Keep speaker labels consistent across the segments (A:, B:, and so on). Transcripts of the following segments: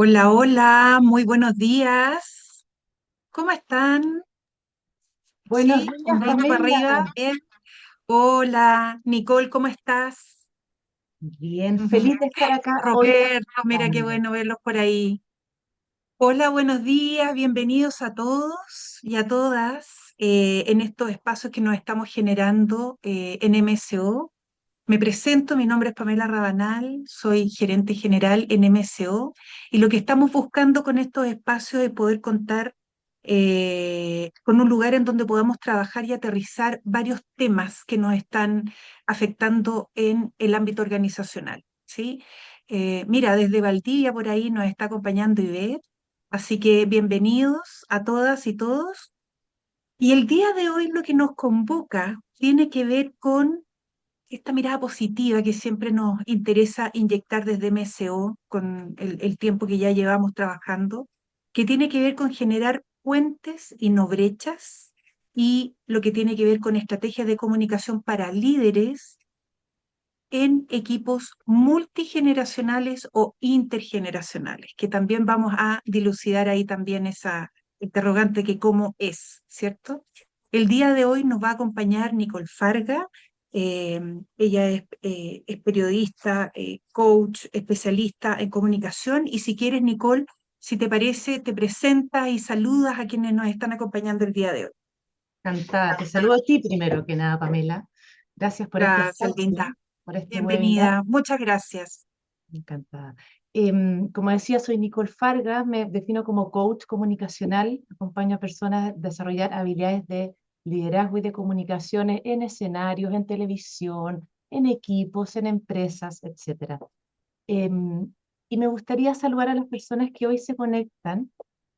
A: Hola, hola, muy buenos días. ¿Cómo están?
B: Buenos
A: ¿Sí?
B: días,
A: ¿Un dedito para
B: Pamela.
A: arriba? Bien. Hola, Nicole, ¿cómo estás?
B: Bien,
A: Ujú.
B: feliz de estar acá hoy
A: Roberto, mira qué
B: participando.
A: bueno verlos por ahí. Hola, buenos días, bienvenidos a todos y a todas en estos espacios que nos estamos generando en MSO. Me presento, mi nombre es Pamela Rabanal, soy gerente general en MSO y lo que estamos buscando con estos espacios es poder contar con un lugar en donde podamos trabajar y aterrizar varios temas que nos están afectando en el ámbito organizacional, ¿sí? Mira, desde Valdivia por ahí nos está acompañando Ivette, así que bienvenidos a todas y todos. Y el día de hoy lo que nos convoca tiene que ver con esta mirada positiva que siempre nos interesa inyectar desde MSO con el tiempo que ya llevamos trabajando, que tiene que ver con generar puentes y no brechas, y lo que tiene que ver con estrategias de comunicación para líderes en equipos multigeneracionales o intergeneracionales, que también vamos a dilucidar ahí también esa interrogante que cómo es, ¿cierto? El día de hoy nos va a acompañar Nicole Farga. Ella es periodista, coach, especialista en comunicación, y si quieres, Nicole, si te parece, te presentas y saludas a quienes nos están acompañando el día de hoy.
B: Encantada. Te saludo a ti primero que nada, Pamela. Gracias por este
A: Gracias,
B: espacio,
A: linda.
B: por este webinar.
A: Bienvenida. Muchas gracias.
B: Encantada. Como decía, soy Nicole Farga, me defino como coach comunicacional, acompaño a personas a desarrollar habilidades de liderazgo y de comunicaciones en escenarios, en televisión, en equipos, en empresas, etcétera. Em, y me gustaría saludar a las personas que hoy se conectan,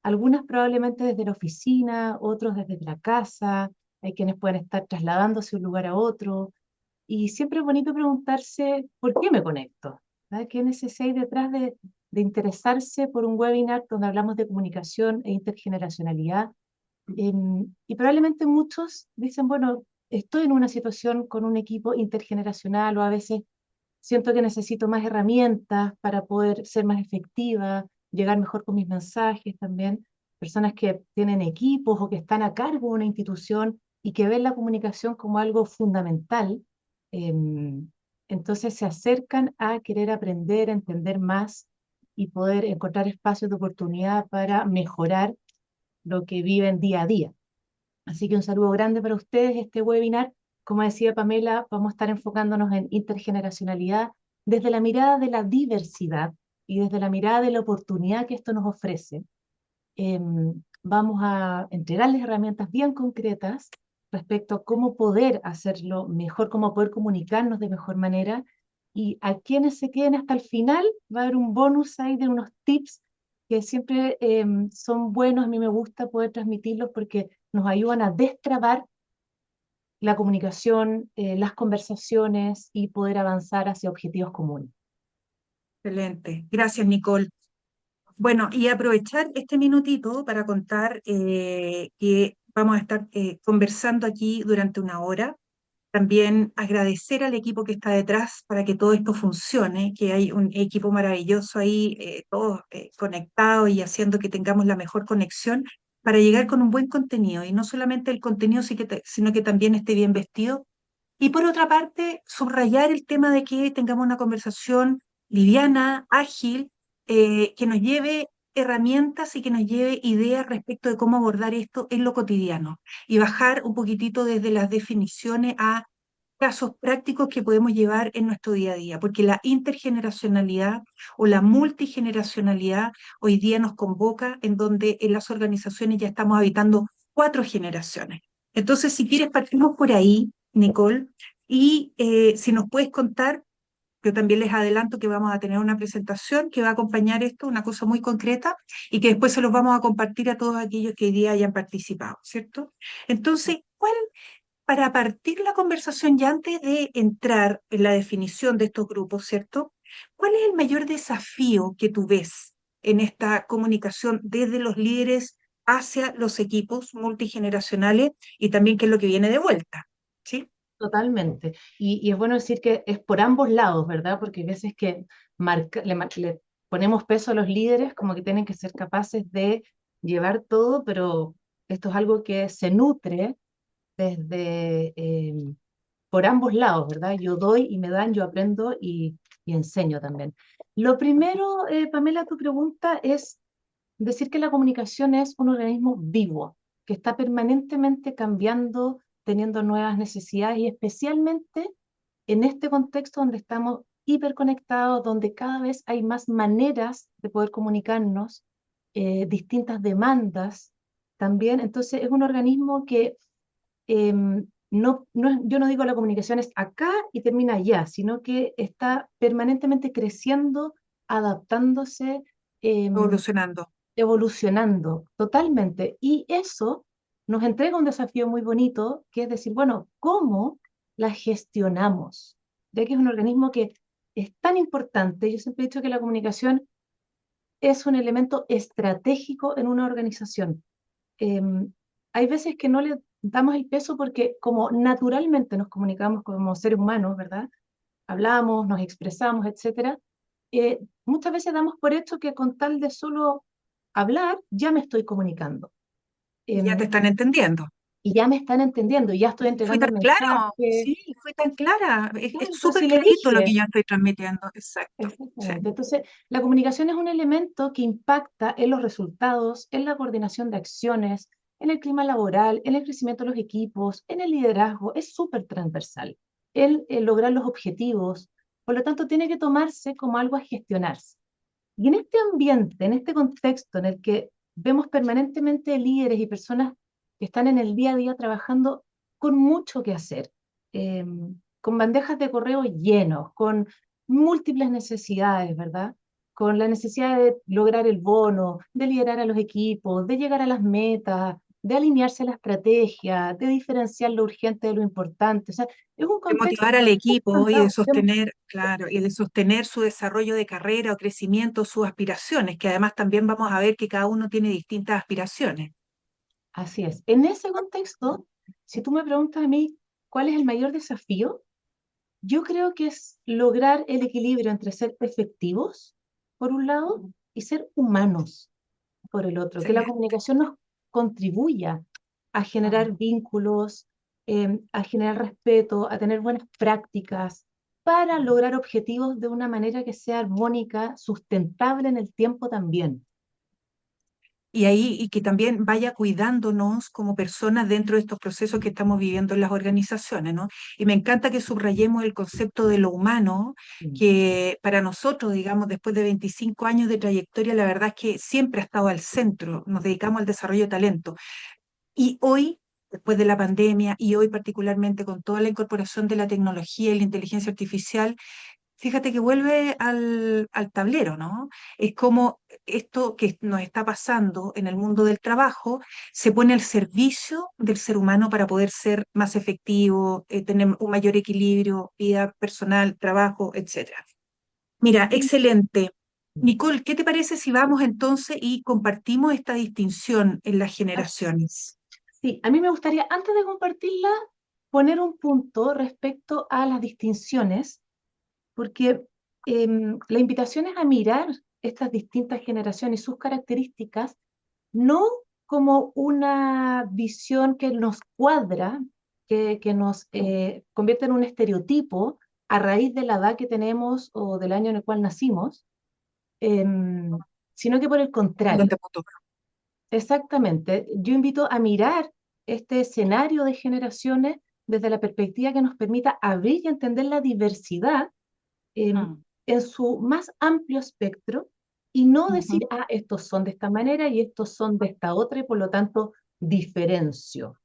B: algunas probablemente desde la oficina, otros desde la casa, hay quienes pueden estar trasladándose de un lugar a otro. Y siempre es bonito preguntarse, ¿por qué me conecto? ¿Verdad? ¿Qué necesidad hay detrás de interesarse por un webinar donde hablamos de comunicación e intergeneracionalidad? Y probablemente muchos dicen, bueno, estoy en una situación con un equipo intergeneracional o a veces siento que necesito más herramientas para poder ser más efectiva, llegar mejor con mis mensajes también. Personas que tienen equipos o que están a cargo de una institución y que ven la comunicación como algo fundamental, entonces se acercan a querer aprender, a entender más y poder encontrar espacios de oportunidad para mejorar lo que viven día a día. Así que un saludo grande para ustedes. Este webinar, como decía Pamela, vamos a estar enfocándonos en intergeneracionalidad desde la mirada de la diversidad y desde la mirada de la oportunidad que esto nos ofrece. Vamos a entregarles herramientas bien concretas respecto a cómo poder hacerlo mejor, cómo poder comunicarnos de mejor manera. Y a quienes se queden hasta el final, va a haber un bonus ahí de unos tips que siempre son buenos. A mí me gusta poder transmitirlos porque nos ayudan a destrabar la comunicación, las conversaciones y poder avanzar hacia objetivos comunes.
A: Excelente. Gracias, Nicole. Bueno, y aprovechar este minutito para contar que vamos a estar conversando aquí durante una hora. También agradecer al equipo que está detrás para que todo esto funcione, que hay un equipo maravilloso ahí, todos conectados y haciendo que tengamos la mejor conexión para llegar con un buen contenido. Y no solamente el contenido, sino que también esté bien vestido. Y por otra parte, subrayar el tema de que tengamos una conversación liviana, ágil, que nos lleve herramientas y que nos lleve ideas respecto de cómo abordar esto en lo cotidiano y bajar un poquitito desde las definiciones a casos prácticos que podemos llevar en nuestro día a día, porque la intergeneracionalidad o la multigeneracionalidad hoy día nos convoca en donde en las organizaciones ya estamos habitando 4 generaciones. Entonces, si quieres, partimos por ahí, Nicole, y si nos puedes contar, yo también les adelanto que vamos a tener una presentación que va a acompañar esto, una cosa muy concreta, y que después se los vamos a compartir a todos aquellos que hoy día hayan participado, ¿cierto? Entonces, para partir la conversación y antes de entrar en la definición de estos grupos, ¿cierto? ¿Cuál es el mayor desafío que tú ves en esta comunicación desde los líderes hacia los equipos multigeneracionales y también qué es lo que viene de vuelta? ¿Sí?
B: Totalmente. Y es bueno decir que es por ambos lados, ¿verdad? Porque hay veces que le ponemos peso a los líderes como que tienen que ser capaces de llevar todo, pero esto es algo que se nutre desde por ambos lados, ¿verdad? Yo doy y me dan, yo aprendo y y enseño también. Lo primero, Pamela, tu pregunta es decir que la comunicación es un organismo vivo, que está permanentemente cambiando, teniendo nuevas necesidades y especialmente en este contexto donde estamos hiperconectados, donde cada vez hay más maneras de poder comunicarnos, distintas demandas también. Entonces es un organismo que yo no digo la comunicación es acá y termina allá, sino que está permanentemente creciendo, adaptándose, em,
A: Evolucionando.
B: evolucionando totalmente. Y eso nos entrega un desafío muy bonito, que es decir, bueno, ¿cómo la gestionamos? Ya que es un organismo que es tan importante, yo siempre he dicho que la comunicación es un elemento estratégico en una organización. Hay veces que no le damos el peso porque como naturalmente nos comunicamos como seres humanos, ¿verdad? Hablamos, nos expresamos, etcétera. Muchas veces damos por hecho que con tal de solo hablar, ya me estoy comunicando.
A: Y ya te
B: Em,
A: están entendiendo.
B: y ya me están entendiendo, y ya estoy
A: Fui
B: entregando
A: tan
B: el
A: claro,
B: mensaje.
A: sí, fui tan clara. Es
B: Claro, pues
A: súper
B: si le
A: clarito lo que
B: dije.
A: yo estoy transmitiendo. Exacto. Sí.
B: Exactamente. Entonces, la comunicación es un elemento que impacta en los resultados, en la coordinación de acciones, en el clima laboral, en el crecimiento de los equipos, en el liderazgo. Es súper transversal. El lograr los objetivos. Por lo tanto, tiene que tomarse como algo a gestionarse. Y en este ambiente, en este contexto en el que vemos permanentemente líderes y personas que están en el día a día trabajando con mucho que hacer, eh, con bandejas de correo llenos, con múltiples necesidades, ¿verdad? Con la necesidad de lograr el bono, de liderar a los equipos, de llegar a las metas, de alinearse a la estrategia, de diferenciar lo urgente de lo importante. O sea, es un
A: De
B: contexto
A: motivar al equipo y de
B: confrontado.
A: sostener, claro, y de sostener su desarrollo de carrera o crecimiento, sus aspiraciones, que además también vamos a ver que cada uno tiene distintas aspiraciones.
B: Así es. En ese contexto, si tú me preguntas a mí cuál es el mayor desafío, yo creo que es lograr el equilibrio entre ser efectivos, por un lado, y ser humanos, por el otro. Que la
A: Excelente.
B: comunicación nos contribuya a generar vínculos, a generar respeto, a tener buenas prácticas, para lograr objetivos de una manera que sea armónica, sustentable en el tiempo también.
A: Y ahí, y que también vaya cuidándonos como personas dentro de estos procesos que estamos viviendo en las organizaciones, ¿no? Y me encanta que subrayemos el concepto de lo humano,
B: Mm.
A: que para nosotros, digamos, después de 25 años de trayectoria, la verdad es que siempre ha estado al centro, nos dedicamos al desarrollo de talento. Y hoy, después de la pandemia, y hoy particularmente con toda la incorporación de la tecnología y la inteligencia artificial, fíjate que vuelve al tablero, ¿no? Es como esto que nos está pasando en el mundo del trabajo se pone al servicio del ser humano para poder ser más efectivo, tener un mayor equilibrio, vida personal, trabajo, etcétera. Mira, excelente. Nicole, ¿qué te parece si vamos entonces y compartimos esta distinción en las generaciones?
B: Sí, a mí me gustaría, antes de compartirla, poner un punto respecto a las distinciones, porque la invitación es a mirar estas distintas generaciones y sus características, no como una visión que nos cuadra, que nos convierte en un estereotipo a raíz de la edad que tenemos o del año en el cual nacimos, sino que por el contrario.
A: Excelente punto.
B: Exactamente. Yo invito a mirar este escenario de generaciones desde la perspectiva que nos permita abrir y entender la diversidad
A: Mm,
B: en su más amplio espectro y no decir,
A: ujú.
B: ah, estos son de esta manera y estos son de esta otra y por lo tanto diferencio.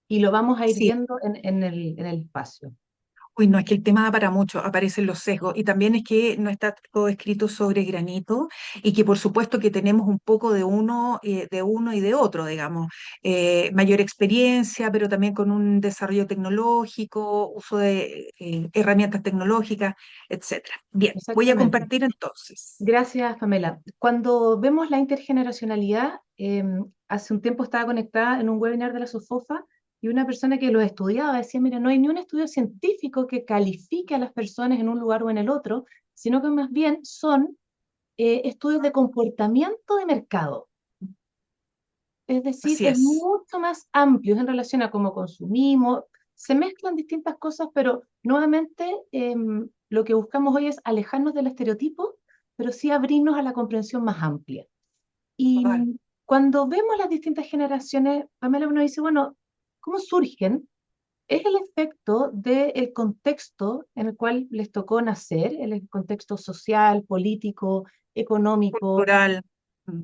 B: Y lo vamos a ir
A: Sí.
B: viendo en el espacio.
A: Uy, no, es que el tema da para mucho, aparecen los sesgos y también es que no está todo escrito sobre granito y que por supuesto que tenemos un poco de uno y de otro, digamos. Mayor experiencia, pero también con un desarrollo tecnológico, uso de herramientas tecnológicas, etcétera. Bien, voy a
B: Exactamente.
A: compartir entonces.
B: Gracias, Pamela. Cuando vemos la intergeneracionalidad, hace un tiempo estaba conectada en un webinar de la SOFOFA y una persona que lo estudiaba decía, mira, no hay ni un estudio científico que califique a las personas en un lugar o en el otro, sino que más bien son estudios de comportamiento de mercado. Es decir,
A: Así
B: es
A: es.
B: mucho más amplio en relación a cómo consumimos. Se mezclan distintas cosas, pero nuevamente lo que buscamos hoy es alejarnos del estereotipo, pero sí abrirnos a la comprensión más amplia. Y
A: Total.
B: cuando vemos las distintas generaciones, Pamela uno dice, bueno, ¿cómo surgen? Es el efecto del contexto en el cual les tocó nacer, el contexto social, político, económico,
A: Cultural. Mm.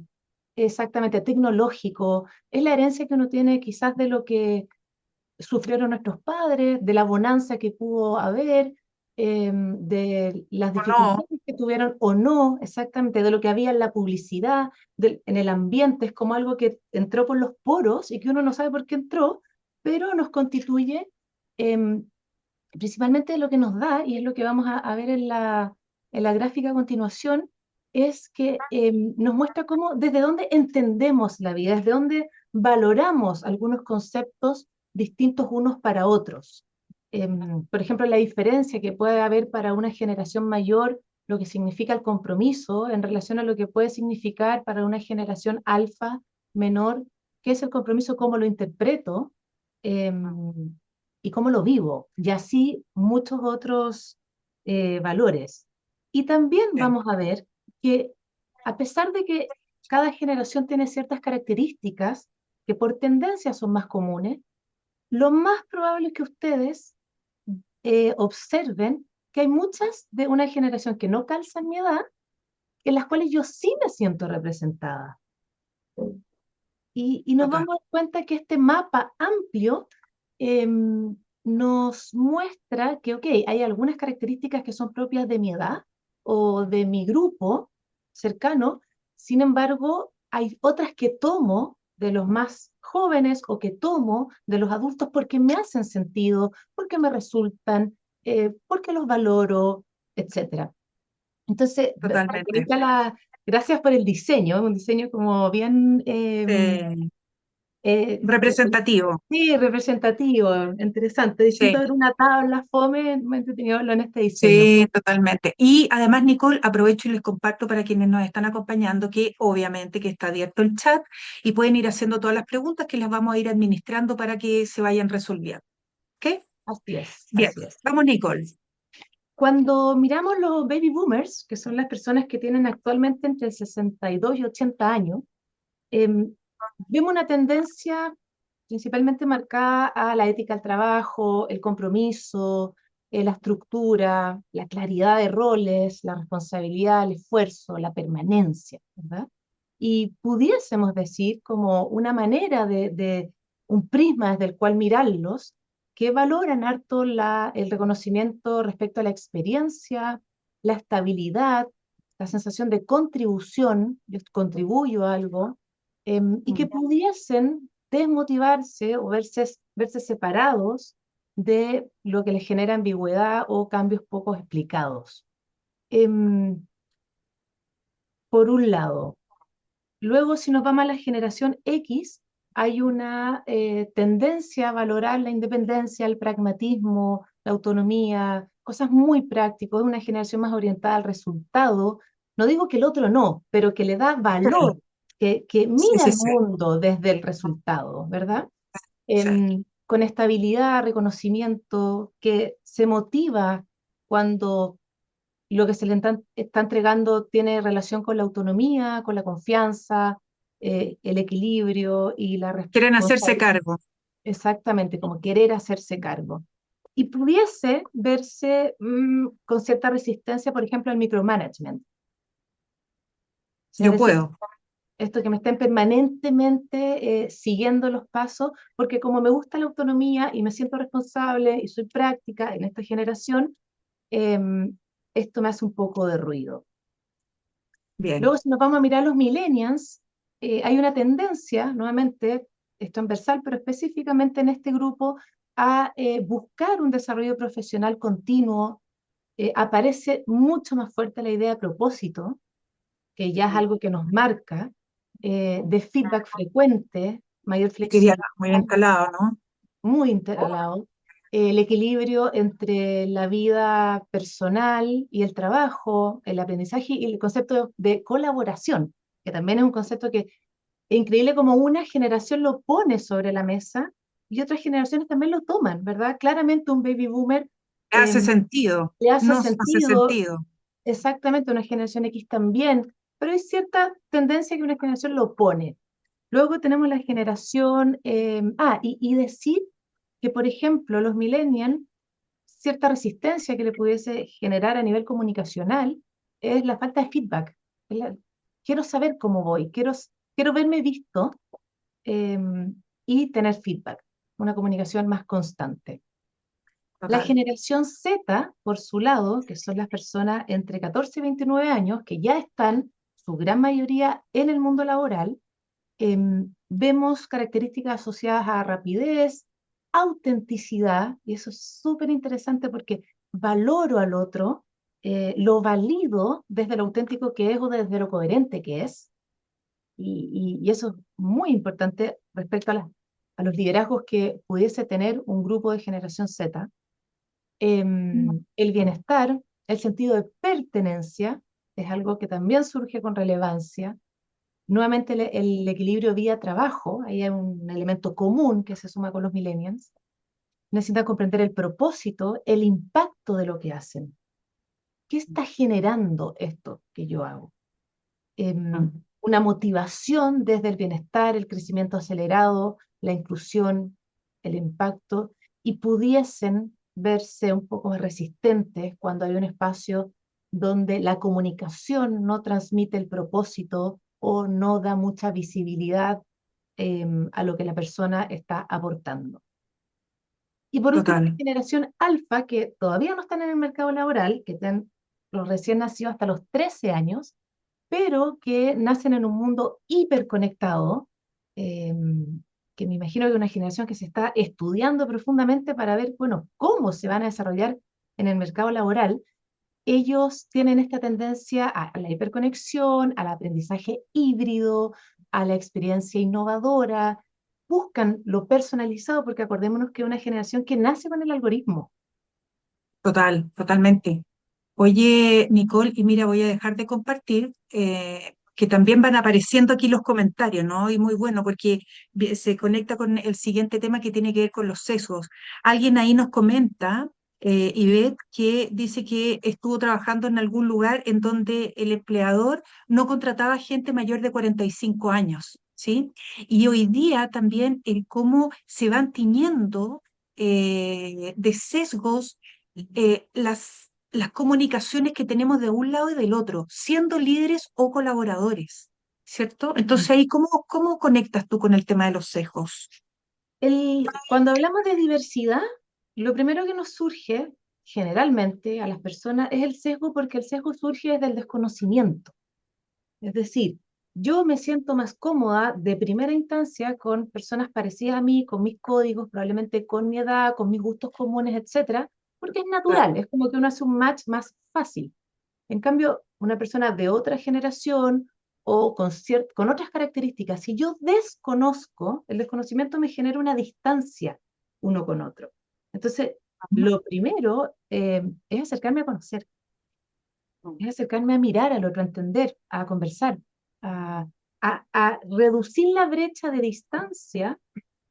B: exactamente tecnológico, es la herencia que uno tiene quizás de lo que sufrieron nuestros padres, de la bonanza que pudo haber, de las
A: O no,
B: dificultades que tuvieron o no, exactamente, de lo que había en la publicidad, en el ambiente, es como algo que entró por los poros y que uno no sabe por qué entró, pero nos constituye, em, principalmente lo que nos da, y es lo que vamos a ver en la gráfica a continuación, es que nos muestra cómo, desde dónde entendemos la vida, desde dónde valoramos algunos conceptos distintos unos para otros. Por ejemplo, la diferencia que puede haber para una generación mayor, lo que significa el compromiso en relación a lo que puede significar para una generación alfa menor, qué es el compromiso, cómo lo interpreto, y cómo lo vivo, y así muchos otros valores. Y también
A: sí,
B: vamos a ver que a pesar de que cada generación tiene ciertas características que por tendencia son más comunes, lo más probable es que ustedes observen que hay muchas de una generación que no calzan mi edad, en las cuales yo sí me siento representada. Y nos
A: total.
B: vamos a dar cuenta que este mapa amplio nos muestra que, ok, hay algunas características que son propias de mi edad o de mi grupo cercano, sin embargo, hay otras que tomo de los más jóvenes o que tomo de los adultos porque me hacen sentido, porque me resultan, porque los valoro, etcétera. Entonces,
A: Totalmente.
B: gracias por el diseño, un diseño como bien eh,
A: Representativo.
B: sí, representativo, interesante, distinto
A: Sí.
B: de ver una tabla fome, me he entretenido verlo en este diseño.
A: Sí, totalmente. Y además, Nicole, aprovecho y les comparto para quienes nos están acompañando que obviamente que está abierto el chat y pueden ir haciendo todas las preguntas que las vamos a ir administrando para que se vayan resolviendo. ¿Ok?
B: Así es,
A: Bien,
B: así es.
A: vamos, Nicole.
B: Cuando miramos los baby boomers, que son las personas que tienen actualmente entre 62 y 80 años, em, vemos una tendencia principalmente marcada a la ética del trabajo, el compromiso, la estructura, la claridad de roles, la responsabilidad, el esfuerzo, la permanencia, ¿verdad? Y pudiésemos decir como una manera un prisma desde el cual mirarlos, que valoran harto el reconocimiento respecto a la experiencia, la estabilidad, la sensación de contribución, yo contribuyo a algo, y que
A: Mm.
B: pudiesen desmotivarse o verse separados de lo que les genera ambigüedad o cambios poco explicados. Em, por un lado. Luego, si nos vamos a la generación X, hay una tendencia a valorar la independencia, el pragmatismo, la autonomía, cosas muy prácticas, es una generación más orientada al resultado. No digo que el otro no, pero que le da
A: Sí,
B: valor, que
A: sí,
B: mira
A: sí,
B: el
A: sí,
B: mundo desde el resultado, ¿verdad?
A: sí.
B: Con estabilidad, reconocimiento, que se motiva cuando lo que se le está entregando tiene relación con la autonomía, con la confianza, el equilibrio y la
A: Quieren hacerse
B: responsabilidad.
A: cargo.
B: Exactamente, como querer hacerse cargo. Y pudiese verse con cierta resistencia, por ejemplo, al micromanagement. Es
A: Yo
B: decir,
A: puedo.
B: esto que me estén permanentemente siguiendo los pasos, porque como me gusta la autonomía y me siento responsable y soy práctica en esta generación, em, esto me hace un poco de ruido.
A: Bien.
B: Luego, si nos vamos a mirar los millennials, hay una tendencia, nuevamente, es transversal, pero específicamente en este grupo, a buscar un desarrollo profesional continuo. Aparece mucho más fuerte la idea de propósito, que ya es algo que nos marca, de feedback frecuente, mayor
A: Y quería
B: flexibilidad,
A: muy instalado, ¿no?
B: muy integrado, el equilibrio entre la vida personal y el trabajo, el aprendizaje y el concepto de colaboración, que también es un concepto que es increíble como una generación lo pone sobre la mesa y otras generaciones también lo toman, ¿verdad? Claramente un baby boomer
A: Hace sentido,
B: le hace
A: nos hace
B: sentido.
A: sentido.
B: Exactamente, una generación X también, pero hay cierta tendencia que una generación lo opone. Luego tenemos la generación, y decir que, por ejemplo, los millennials, cierta resistencia que le pudiese generar a nivel comunicacional es la falta de feedback. Es quiero saber cómo voy, quiero verme visto, eh, y tener feedback, una comunicación más constante. La
A: Total,
B: generación Z, por su lado, que son las personas entre 14 y 29 años, que ya están, su gran mayoría, en el mundo laboral, vemos características asociadas a rapidez, autenticidad, y eso es súper interesante porque valoro al otro, lo valido desde lo auténtico que es o desde lo coherente que es, y eso es muy importante respecto a los liderazgos que pudiese tener un grupo de generación Z. El bienestar, el sentido de pertenencia, es algo que también surge con relevancia. Nuevamente el equilibrio vía-trabajo, ahí hay un elemento común que se suma con los millennials. Necesitan comprender el propósito, el impacto de lo que hacen. ¿Qué está generando esto que yo hago? Una motivación desde el bienestar, el crecimiento acelerado, la inclusión, el impacto, y pudiesen verse un poco más resistentes cuando hay un espacio donde la comunicación no transmite el propósito o no da mucha visibilidad, a lo que la persona está aportando. Y por último, la
A: total,
B: generación alfa, que todavía no están en el mercado laboral, que están los recién nacidos hasta los 13 años, pero que nacen en un mundo hiperconectado, eh, que me imagino que es una generación que se está estudiando profundamente para ver, bueno, cómo se van a desarrollar en el mercado laboral. Ellos tienen esta tendencia a la hiperconexión, al aprendizaje híbrido, a la experiencia innovadora, buscan lo personalizado, porque acordémonos que es una generación que nace con el algoritmo.
A: totalmente. Oye, Nicole, y mira, voy a dejar de compartir, que también van apareciendo aquí los comentarios, ¿no? Y muy bueno, porque se conecta con el siguiente tema que tiene que ver con los sesgos. Alguien ahí nos comenta, Ivette, que dice que estuvo trabajando en algún lugar en donde el empleador no contrataba gente mayor de 45 años, ¿sí? Y hoy día también el cómo se van tiñendo de sesgos las comunicaciones que tenemos de un lado y del otro, siendo líderes o colaboradores, ¿cierto? Entonces ahí, ¿cómo conectas tú con el tema de los sesgos?
B: Cuando hablamos de diversidad, lo primero que nos surge generalmente a las personas es el sesgo, porque el sesgo surge desde el desconocimiento. Es decir, yo me siento más cómoda de primera instancia con personas parecidas a mí, con mis códigos, probablemente con mi edad, con mis gustos comunes, etcétera, porque es
A: Claro,
B: natural, es como que uno hace un match más fácil. En cambio, una persona de otra generación o con otras características, si yo desconozco, el desconocimiento me genera una distancia uno con otro. Entonces, lo primero, es acercarme a conocer, es acercarme a mirar al otro, a entender, a conversar, a, a reducir la brecha de distancia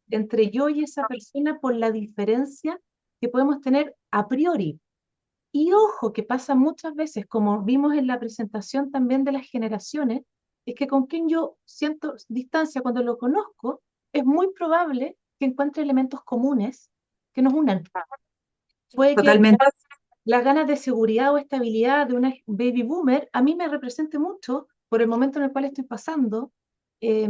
B: entre yo y esa persona por la diferencia que podemos tener a priori. Y ojo, que pasa muchas veces, como vimos en la presentación también de las generaciones, es que con quien yo siento distancia cuando lo conozco, es muy probable que encuentre elementos comunes que nos unan. Puede que
A: totalmente.
B: las ganas de seguridad o estabilidad de una baby boomer a mí me represente mucho por el momento en el cual estoy pasando, eh,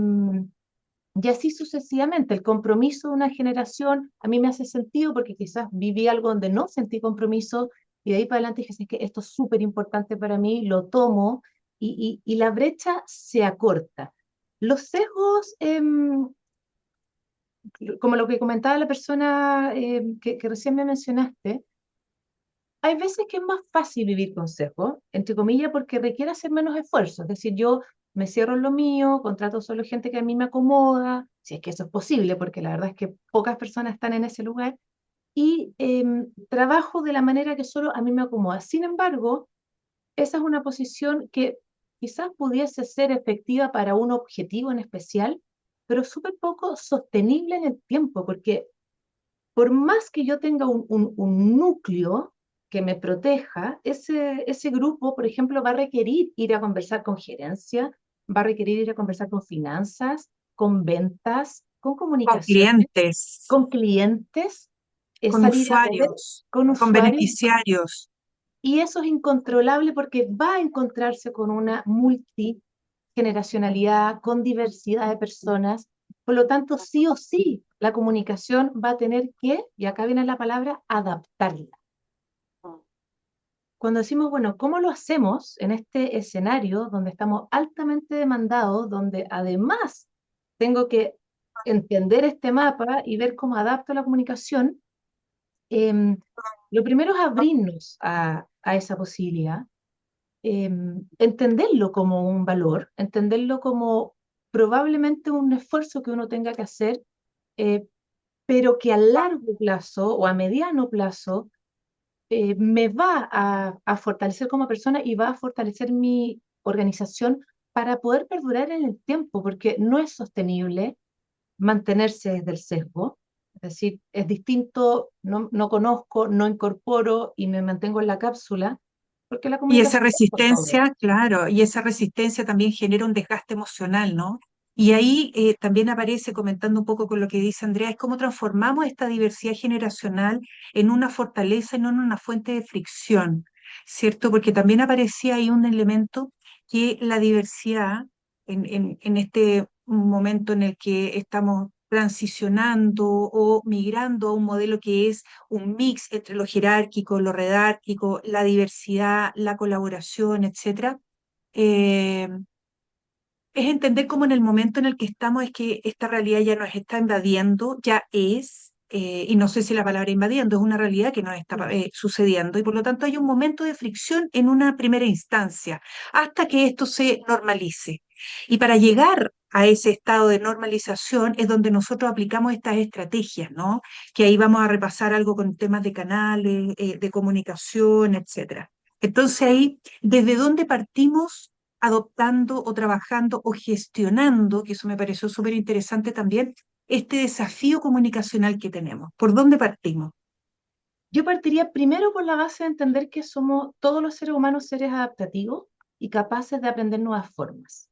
B: y así sucesivamente. El compromiso de una generación a mí me hace sentido porque quizás viví algo donde no sentí compromiso, y de ahí para adelante dije: "Es que esto es súper importante para mí, lo tomo", y la brecha se acorta. Los sesgos, como lo que comentaba la persona, que recién me mencionaste, hay veces que es más fácil vivir con sesgo, entre comillas, porque requiere hacer menos esfuerzo. Es decir, yo me cierro en lo mío, contrato solo gente que a mí me acomoda, si es que eso es posible, porque la verdad es que pocas personas están en ese lugar, y trabajo de la manera que solo a mí me acomoda. Sin embargo, esa es una posición que quizás pudiese ser efectiva para un objetivo en especial, pero súper poco sostenible en el tiempo, porque por más que yo tenga un núcleo que me proteja, ese grupo, por ejemplo, va a requerir ir a conversar con gerencia, va a requerir ir a conversar con finanzas, con ventas, con
A: Con
B: comunicaciones,
A: clientes,
B: con clientes, es
A: con
B: salir a poder
A: usuarios,
B: con
A: con
B: usuarios,
A: beneficiarios.
B: y eso es incontrolable porque va a encontrarse con una multigeneracionalidad, con diversidad de personas. Por lo tanto, sí o sí, la comunicación va a tener que, y acá viene la palabra, adaptarla. Cuando decimos, bueno, ¿cómo lo hacemos en este escenario donde estamos altamente demandados, donde además tengo que entender este mapa y ver cómo adapto la comunicación? Em, lo primero es abrirnos a esa posibilidad, entenderlo como un valor, entenderlo como probablemente un esfuerzo que uno tenga que hacer, eh, pero que a largo plazo o a mediano plazo me va a fortalecer como persona y va a fortalecer mi organización para poder perdurar en el tiempo, porque no es sostenible mantenerse desde el sesgo. Es decir, es distinto, no conozco, no incorporo y me mantengo en la cápsula, porque la
A: Y esa
B: comunicación es por sobre.
A: resistencia, claro, y esa resistencia también genera un desgaste emocional, ¿no? Y ahí también aparece, comentando un poco con lo que dice Andrea, es cómo transformamos esta diversidad generacional en una fortaleza y no en una fuente de fricción, ¿cierto? Porque también aparecía ahí un elemento que la diversidad, en este momento en el que estamos transicionando o migrando a un modelo que es un mix entre lo jerárquico, lo redárquico, la diversidad, la colaboración, etcétera, eh, es entender cómo en el momento en el que estamos es que esta realidad ya nos está invadiendo, ya es, y no sé si la palabra invadiendo es una realidad que nos está sucediendo, y por lo tanto hay un momento de fricción en una primera instancia, hasta que esto se normalice. Y para llegar a ese estado de normalización es donde nosotros aplicamos estas estrategias, ¿no? Que ahí vamos a repasar algo con temas de canales, de comunicación, etcétera. Entonces ahí, ¿desde dónde partimos adoptando o trabajando o gestionando, que eso me pareció súper interesante también, este desafío comunicacional que tenemos? ¿Por dónde partimos?
B: Yo partiría primero por la base de entender que somos todos los seres humanos seres adaptativos y capaces de aprender nuevas formas.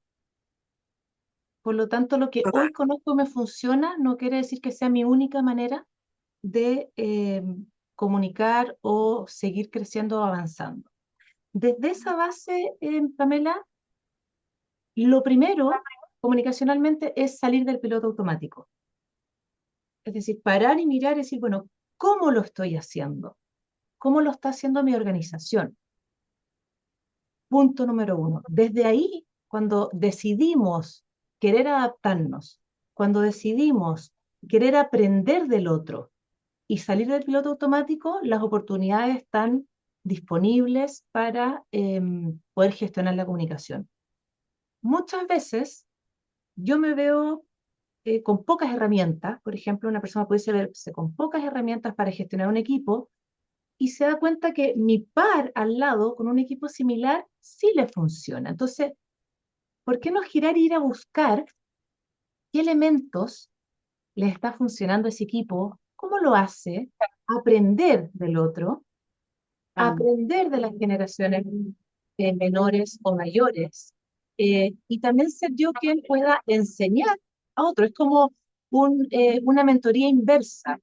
B: Por lo tanto, lo que
A: Total.
B: hoy conozco y me funciona no quiere decir que sea mi única manera de comunicar o seguir creciendo o avanzando. Desde esa base, Pamela, lo primero comunicacionalmente es salir del piloto automático. Es decir, parar y mirar y decir, bueno, ¿cómo lo estoy haciendo? ¿Cómo lo está haciendo mi organización? Punto número uno. Desde ahí, cuando decidimos querer adaptarnos, cuando decidimos querer aprender del otro y salir del piloto automático, las oportunidades están disponibles para poder gestionar la comunicación. Muchas veces yo me veo con pocas herramientas, por ejemplo, una persona puede verse con pocas herramientas para gestionar un equipo y se da cuenta que mi par al lado con un equipo similar sí le funciona. Entonces, ¿por qué no girar e ir a buscar qué elementos le está funcionando a ese equipo? ¿Cómo lo hace? Aprender del otro, aprender de las generaciones menores o mayores, y también ser yo quien pueda enseñar a otro. Es como una mentoría inversa.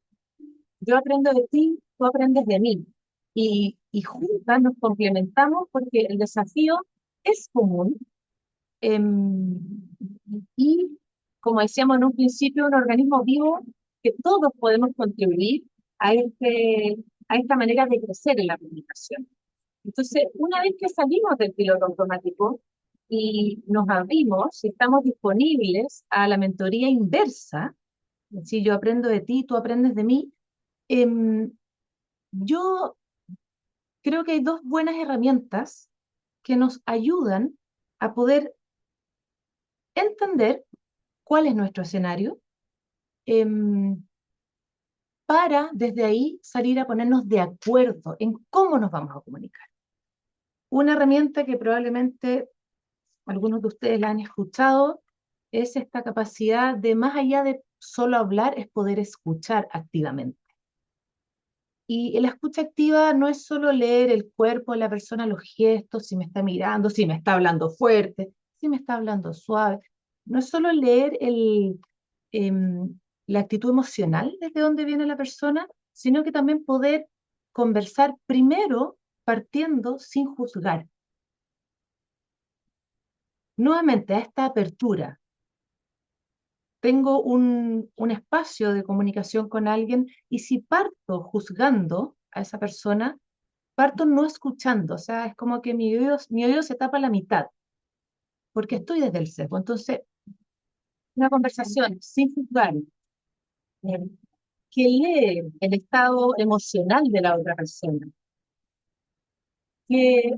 B: Yo aprendo de ti, tú aprendes de mí. Y juntas nos complementamos porque el desafío es común. em, y, como decíamos en un principio, un organismo vivo que todos podemos contribuir a esta manera de crecer en la comunicación. Entonces, una vez que salimos del piloto automático y nos abrimos, estamos disponibles a la mentoría inversa, es decir, yo aprendo de ti, tú aprendes de mí. Yo creo que hay dos buenas herramientas que nos ayudan a poder entender cuál es nuestro escenario, em, para desde ahí salir a ponernos de acuerdo en cómo nos vamos a comunicar. Una herramienta que probablemente algunos de ustedes la han escuchado es esta capacidad de, más allá de solo hablar, es poder escuchar activamente. Y la escucha activa no es solo leer el cuerpo de la persona, los gestos, si me está mirando, si me está hablando fuerte, si me está hablando suave. No es solo leer la actitud emocional desde donde viene la persona, sino que también poder conversar primero partiendo sin juzgar. Nuevamente, a esta apertura, tengo un espacio de comunicación con alguien y si parto juzgando a esa persona, parto no escuchando, o sea, es como que mi oído se tapa la mitad, porque estoy desde el sesgo. Entonces, una conversación sin juzgar, eh, que lee el estado emocional de la otra persona, que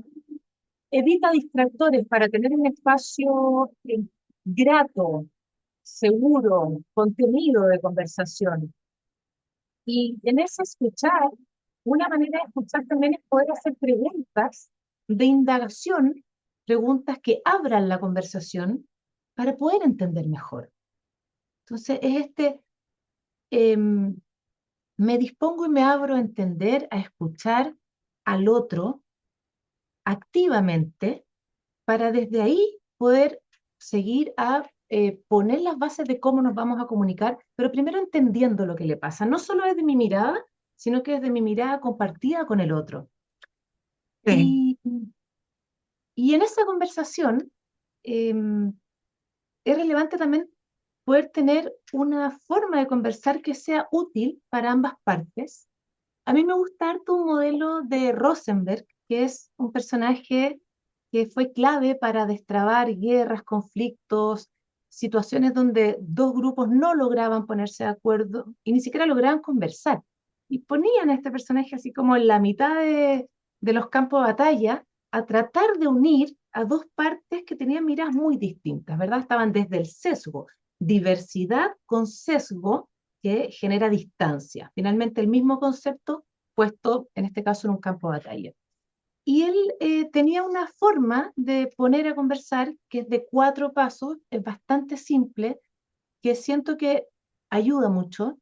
B: evita distractores para tener un espacio grato, seguro, contenido de conversación. Y en ese escuchar, una manera de escuchar también es poder hacer preguntas de indagación, preguntas que abran la conversación para poder entender mejor. Entonces, em, me dispongo y me abro a entender, a escuchar al otro activamente para desde ahí poder seguir a poner las bases de cómo nos vamos a comunicar, pero primero entendiendo lo que le pasa, no solo desde mi mirada, sino que desde mi mirada compartida con el otro.
A: Sí.
B: Y, y en esa conversación eh, es relevante también poder tener una forma de conversar que sea útil para ambas partes. A mí me gusta harto un modelo de Rosenberg, que es un personaje que fue clave para destrabar guerras, conflictos, situaciones donde dos grupos no lograban ponerse de acuerdo y ni siquiera lograban conversar. Y ponían a este personaje así como en la mitad de los campos de batalla a tratar de unir a dos partes que tenían miradas muy distintas, ¿verdad? Estaban desde el sesgo, diversidad con sesgo que genera distancia. Finalmente el mismo concepto puesto, en este caso, en un campo de batalla. Y él tenía una forma de poner a conversar que es de 4 pasos, es bastante simple, que siento que ayuda mucho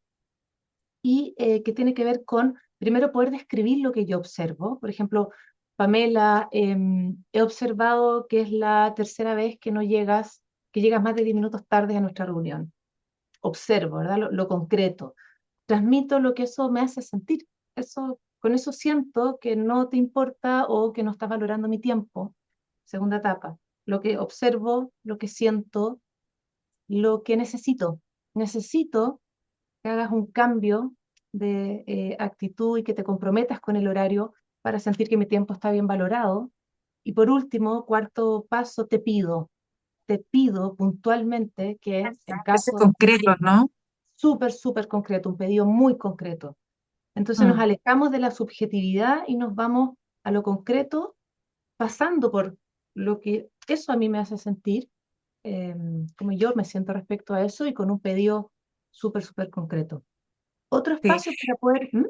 B: y que tiene que ver con, primero, poder describir lo que yo observo. Por ejemplo, Pamela, he observado que es la tercera vez que no llegas, que llegas más de 10 minutos tarde a nuestra reunión. Observo, ¿verdad? Lo concreto. Transmito lo que eso me hace sentir. Con eso siento que no te importa o que no estás valorando mi tiempo. Segunda etapa. Lo que observo, lo que siento, lo que necesito. Necesito que hagas un cambio de actitud y que te comprometas con el horario para sentir que mi tiempo está bien valorado. Y por último, cuarto paso, te pido puntualmente que en
A: Ese
B: caso
A: concreto, ¿no?
B: súper, súper concreto, un pedido muy concreto. Entonces nos
A: Mm.
B: alejamos de la subjetividad y nos vamos a lo concreto, pasando por lo que eso a mí me hace sentir, eh, como yo me siento respecto a eso y con un pedido súper, súper concreto. Otro
A: Sí.
B: espacio para poder... ¿Mm?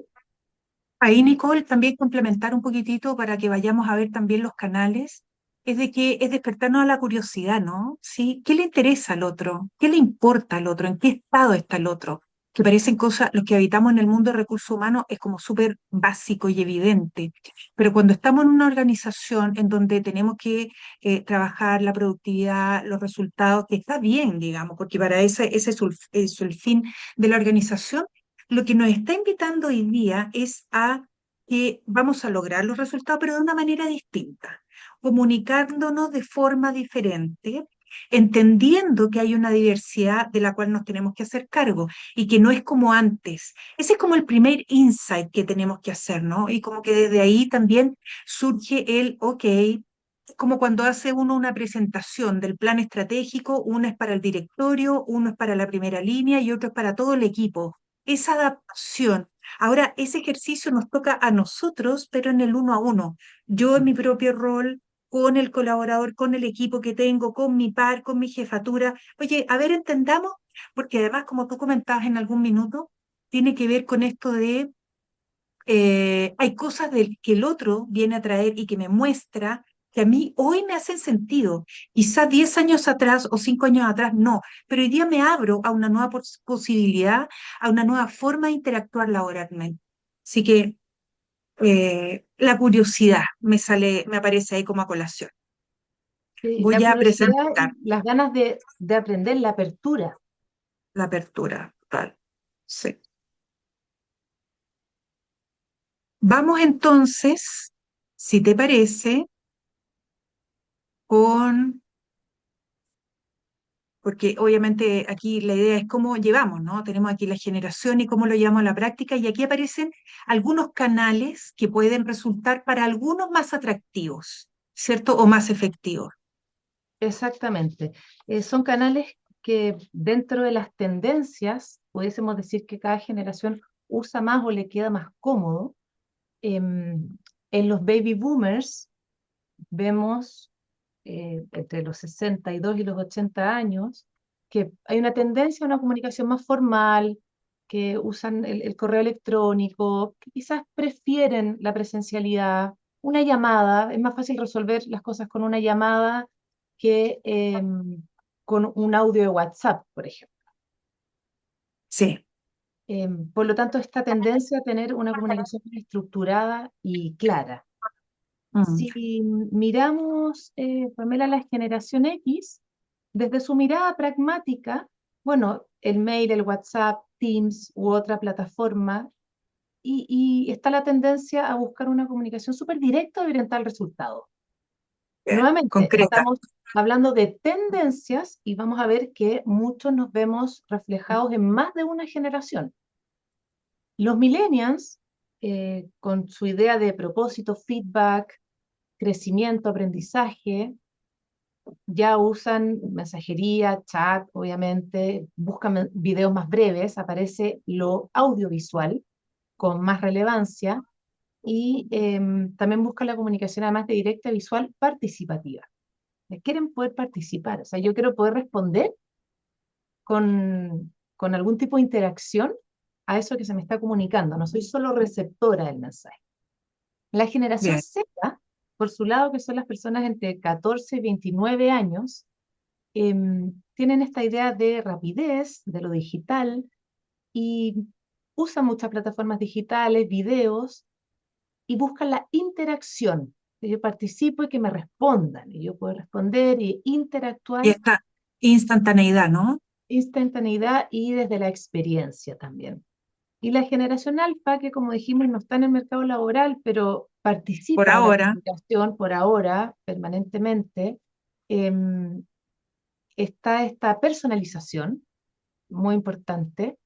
A: Ahí, Nicole, también complementar un poquitito para que vayamos a ver también los canales, es de que es despertarnos a la curiosidad, ¿no? ¿Sí? ¿Qué le interesa al otro? ¿Qué le importa al otro? ¿En qué estado está el otro? Que parecen cosas, los que habitamos en el mundo de recursos humanos es como súper básico y evidente, pero cuando estamos en una organización en donde tenemos que trabajar la productividad, los resultados, que está bien, digamos, porque para ese es el fin de la organización, lo que nos está invitando hoy día es a que vamos a lograr los resultados, pero de una manera distinta, comunicándonos de forma diferente, entendiendo que hay una diversidad de la cual nos tenemos que hacer cargo y que no es como antes. Ese es como el primer insight que tenemos que hacer, ¿no? Y como que desde ahí también surge el, ok, como cuando hace uno una presentación del plan estratégico, uno es para el directorio, uno es para la primera línea y otro es para todo el equipo. Esa adaptación. Ahora, ese ejercicio nos toca a nosotros, pero en el uno a uno. Yo en mi propio rol, con el colaborador, con el equipo que tengo, con mi par, con mi jefatura. Oye, a ver, entendamos, porque además, como tú comentabas en algún minuto, tiene que ver con esto de hay cosas que el otro viene a traer y que me muestra que a mí hoy me hacen sentido. Quizás 10 años atrás o 5 años atrás no, pero hoy día me abro a una nueva posibilidad, a una nueva forma de interactuar laboralmente. Así que La curiosidad me aparece ahí como a colación.
B: La
A: Voy a
B: curiosidad
A: presentar
B: y las ganas de aprender, la apertura.
A: la apertura. Tal. Sí. Vamos entonces, si te parece, con, porque obviamente aquí la idea es cómo llevamos, ¿no? Tenemos aquí la generación y cómo lo llevamos a la práctica, y aquí aparecen algunos canales que pueden resultar para algunos más atractivos, ¿cierto? O más efectivos.
B: Exactamente. Son canales que dentro de las tendencias, pudiésemos decir que cada generación usa más o le queda más cómodo. En los baby boomers vemos entre los 62 y los 80 años que hay una tendencia a una comunicación más formal, que usan el correo electrónico, que quizás prefieren la presencialidad, una llamada, es más fácil resolver las cosas con una llamada que con un audio de WhatsApp, por ejemplo.
A: Sí.
B: Por lo tanto, esta tendencia a tener una comunicación más estructurada y clara.
A: Mm.
B: Si miramos, Pamela, la generación X, desde su mirada pragmática, bueno, el mail, el WhatsApp, Teams u otra plataforma, y está la tendencia a buscar una comunicación súper directa y orientada al resultado.
A: Bien,
B: Nuevamente,
A: concreta.
B: estamos hablando de tendencias y vamos a ver que muchos nos vemos reflejados en más de una generación. Los millennials, con su idea de propósito, feedback, crecimiento, aprendizaje, ya usan mensajería, chat, obviamente, buscan videos más breves, aparece lo audiovisual con más relevancia y también buscan la comunicación además de directa, visual, participativa. Quieren poder participar, o sea, yo quiero poder responder con algún tipo de interacción a eso que se me está comunicando, no soy solo receptora del mensaje. La generación
A: Bien.
B: Z, por su lado, que son las personas entre 14 y 29 años, tienen esta idea de rapidez, de lo digital, y usan muchas plataformas digitales, videos, y buscan la interacción, que yo participo y que me respondan, y yo puedo responder y
A: Y
B: interactuar,
A: esta instantaneidad, ¿no?
B: instantaneidad y desde la experiencia también. Y la generación alfa, que como dijimos, no está en el mercado laboral, pero
A: Por
B: participa de la
A: ahora,
B: comunicación por ahora, permanentemente, em, está esta personalización, muy importante,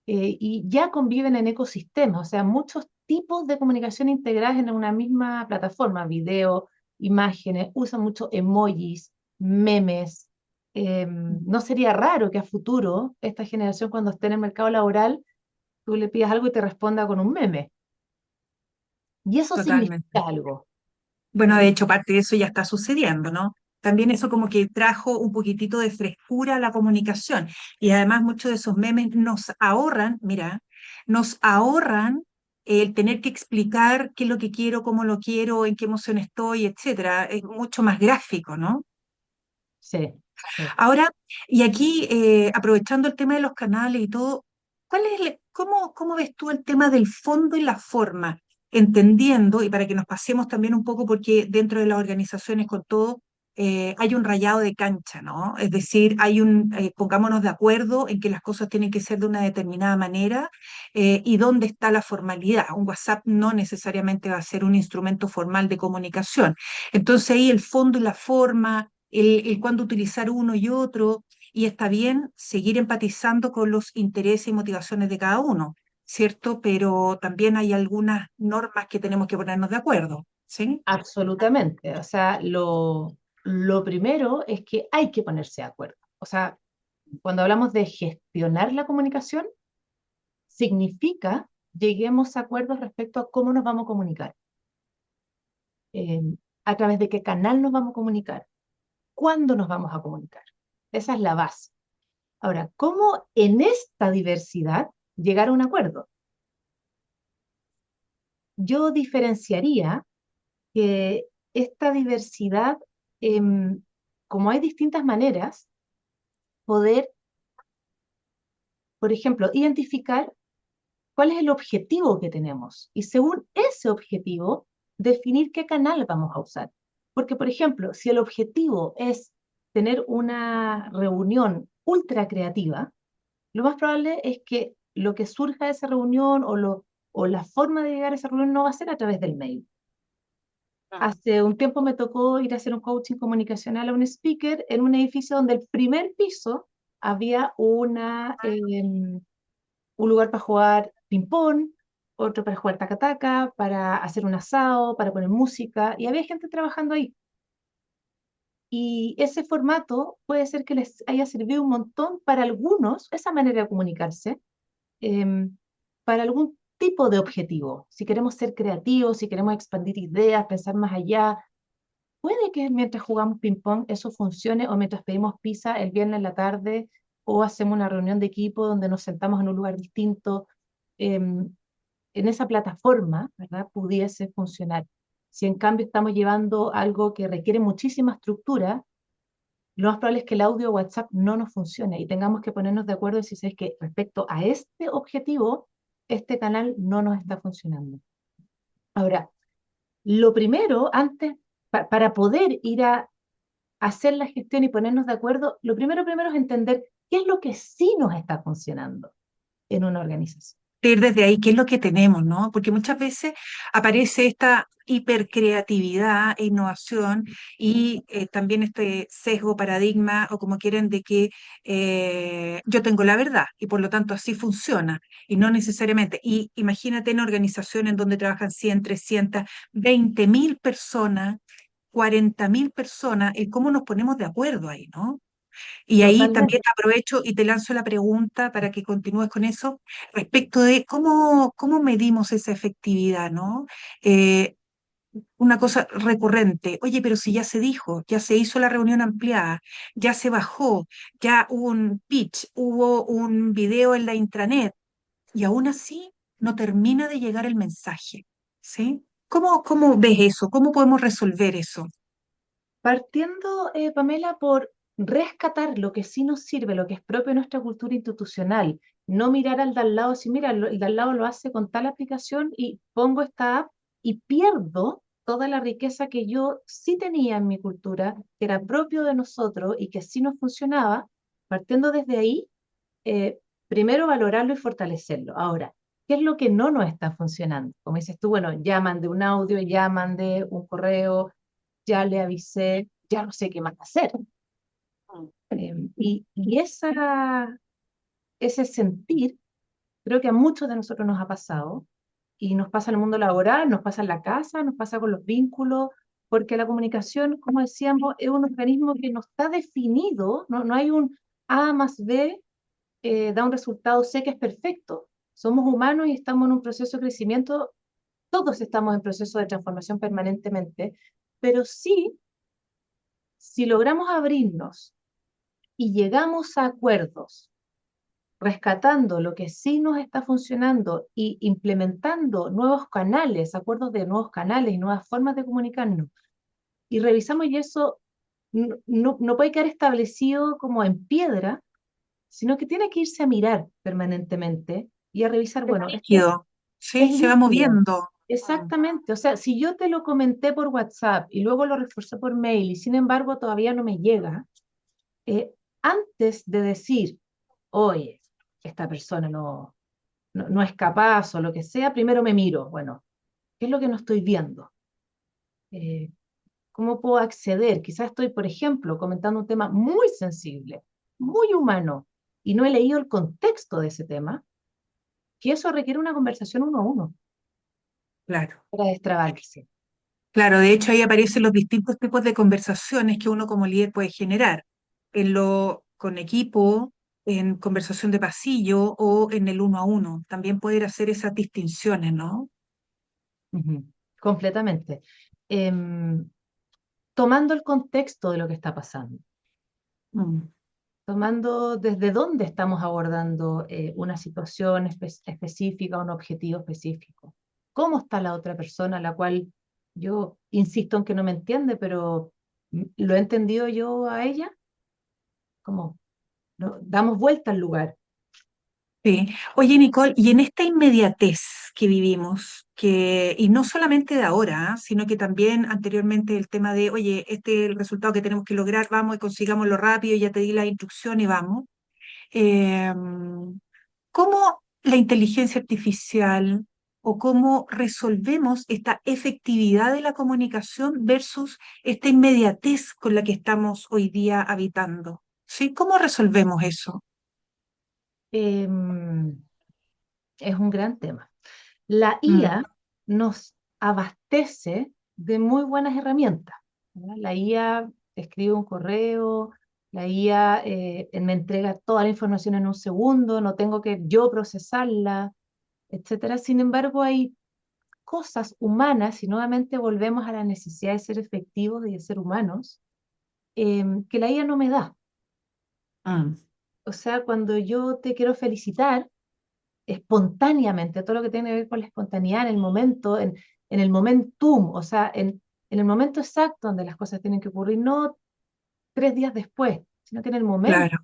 B: y ya conviven en ecosistemas, o sea, muchos tipos de comunicación integradas en una misma plataforma, video, imágenes, usan mucho emojis, memes. No sería raro que a futuro esta generación cuando esté en el mercado laboral, tú le pidas algo y te responda con un meme. Y eso
A: totalmente.
B: significa algo.
A: Bueno, de hecho, parte de eso ya está sucediendo, ¿no? También eso como que trajo un poquitito de frescura a la comunicación. Y además muchos de esos memes nos ahorran, mira, nos ahorran el tener que explicar qué es lo que quiero, cómo lo quiero, en qué emoción estoy, etcétera. Es mucho más gráfico, ¿no?
B: Sí, sí.
A: Ahora, y aquí, aprovechando el tema de los canales y todo, cómo ves tú el tema del fondo y la forma? Entendiendo, y para que nos pasemos también un poco, porque dentro de las organizaciones con todo, hay un rayado de cancha, ¿no? Es decir, pongámonos de acuerdo en que las cosas tienen que ser de una determinada manera, y dónde está la formalidad. Un WhatsApp no necesariamente va a ser un instrumento formal de comunicación. Entonces ahí el fondo y la forma, el cuándo utilizar uno y otro, y está bien seguir empatizando con los intereses y motivaciones de cada uno, ¿cierto? Pero también hay algunas normas que tenemos que ponernos de acuerdo, ¿sí?
B: Absolutamente. O sea, lo primero es que hay que ponerse de acuerdo. O sea, cuando hablamos de gestionar la comunicación, significa lleguemos a acuerdos respecto a cómo nos vamos a comunicar, eh, a través de qué canal nos vamos a comunicar, cuándo nos vamos a comunicar. Esa es la base. Ahora, ¿cómo en esta diversidad llegar a un acuerdo? Yo diferenciaría que esta diversidad, como hay distintas maneras, poder, por ejemplo, identificar cuál es el objetivo que tenemos y según ese objetivo, definir qué canal vamos a usar. Porque, por ejemplo, si el objetivo es tener una reunión ultra creativa, lo más probable es que lo que surja de esa reunión o la forma de llegar a esa reunión no va a ser a través del mail. Hace un tiempo me tocó ir a hacer un coaching comunicacional a un speaker en un edificio donde el primer piso había un lugar para jugar ping-pong, otro para jugar taca-taca, para hacer un asado, para poner música, y había gente trabajando ahí. Y ese formato puede ser que les haya servido un montón para algunos, esa manera de comunicarse, para algún tipo de objetivo. Si queremos ser creativos, si queremos expandir ideas, pensar más allá, puede que mientras jugamos ping-pong eso funcione o mientras pedimos pizza el viernes en la tarde o hacemos una reunión de equipo donde nos sentamos en un lugar distinto. em, en esa plataforma, ¿verdad? Pudiese funcionar. Si en cambio estamos llevando algo que requiere muchísima estructura, lo más probable es que el audio WhatsApp no nos funcione y tengamos que ponernos de acuerdo si es que respecto a este objetivo, este canal no nos está funcionando. Ahora, lo primero, antes, para poder ir a hacer la gestión y ponernos de acuerdo, lo primero es entender qué es lo que sí nos está funcionando en una organización.
A: Ir desde ahí, qué es lo que tenemos, ¿no? Porque muchas veces aparece esta hipercreatividad e innovación y también este sesgo, paradigma o como quieren de que yo tengo la verdad y por lo tanto así funciona y no necesariamente. Y imagínate en organizaciones en donde trabajan 100, 300, 20.000 personas, 40.000 personas, y cómo nos ponemos de acuerdo ahí, ¿no? Y ahí también
B: Totalmente.
A: aprovecho y te lanzo la pregunta para que continúes con eso respecto de cómo medimos esa efectividad, ¿no? Eh, una cosa recurrente, oye, pero si ya se dijo, ya se hizo la reunión ampliada, ya se bajó, ya hubo un pitch, hubo un video en la intranet y aún así no termina de llegar el mensaje, ¿sí? ¿Cómo ves eso? ¿Cómo podemos resolver eso?
B: Partiendo, Pamela, por rescatar lo que sí nos sirve, lo que es propio de nuestra cultura institucional, no mirar al de al lado, si mira, el de al lado lo hace con tal aplicación y pongo esta app y pierdo toda la riqueza que yo sí tenía en mi cultura, que era propio de nosotros y que sí nos funcionaba, partiendo desde ahí, primero valorarlo y fortalecerlo. Ahora, ¿qué es lo que no nos está funcionando? Como dices tú, bueno, ya mandé un audio, ya mandé un correo, ya le avisé, ya no sé qué más hacer. Y ese sentir, creo que a muchos de nosotros nos ha pasado, y nos pasa en el mundo laboral, nos pasa en la casa, nos pasa con los vínculos, porque la comunicación, como decíamos, es un organismo que no está definido, no hay un A más B da un resultado C que es perfecto. Somos humanos y estamos en un proceso de crecimiento, todos estamos en proceso de transformación permanentemente, pero sí, si logramos abrirnos y llegamos a acuerdos, rescatando lo que sí nos está funcionando y implementando nuevos canales, acuerdos de nuevos canales y nuevas formas de comunicarnos, y revisamos y eso no puede quedar establecido como en piedra, sino que tiene que irse a mirar permanentemente y a revisar,
A: Es
B: bueno, esto
A: líquido,
B: es
A: ¿sí? Se va
B: líquido.
A: moviendo. Mm.
B: Exactamente, o sea, si yo te lo comenté por WhatsApp y luego lo reforcé por mail y sin embargo todavía no me llega, eh, antes de decir, oye, esta persona no es capaz o lo que sea, primero me miro, bueno, ¿qué es lo que no estoy viendo? Eh, ¿Cómo puedo acceder? Quizás estoy, por ejemplo, comentando un tema muy sensible, muy humano, y no he leído el contexto de ese tema, que eso requiere una conversación uno a uno
A: Claro.
B: para destrabarse.
A: Claro, de hecho ahí aparecen los distintos tipos de conversaciones que uno como líder puede generar, con equipo, en conversación de pasillo o en el uno a uno. También poder hacer esas distinciones, ¿no?
B: Ujú. Completamente. Em, Tomando el contexto de lo que está pasando,
A: Mm.
B: tomando desde dónde estamos abordando una situación específica, un objetivo específico. ¿Cómo está la otra persona, la cual yo insisto en que no me entiende, pero lo he entendido yo a ella? Como damos vuelta al lugar.
A: Sí. Oye, Nicole, y en esta inmediatez que vivimos, y no solamente de ahora, ¿ah? Sino que también anteriormente el tema de, oye, este es el resultado que tenemos que lograr, vamos y consigámoslo rápido, ya te di la instrucción y vamos. Eh, ¿Cómo la inteligencia artificial o cómo resolvemos esta efectividad de la comunicación versus esta inmediatez con la que estamos hoy día habitando? ¿Sí? ¿Cómo resolvemos eso?
B: Em, es un gran tema. La
A: Mm,
B: IA nos abastece de muy buenas herramientas, ¿verdad? La IA escribe un correo, la IA me entrega toda la información en un segundo, no tengo que yo procesarla, etcétera. Sin embargo, hay cosas humanas, y nuevamente volvemos a la necesidad de ser efectivos y de ser humanos, que la IA no me da.
A: mm,
B: O sea, cuando yo te quiero felicitar, espontáneamente, todo lo que tiene que ver con la espontaneidad en el momento, en el momentum, o sea, en el momento exacto donde las cosas tienen que ocurrir, no 3 días después, sino que en el momento.
A: claro.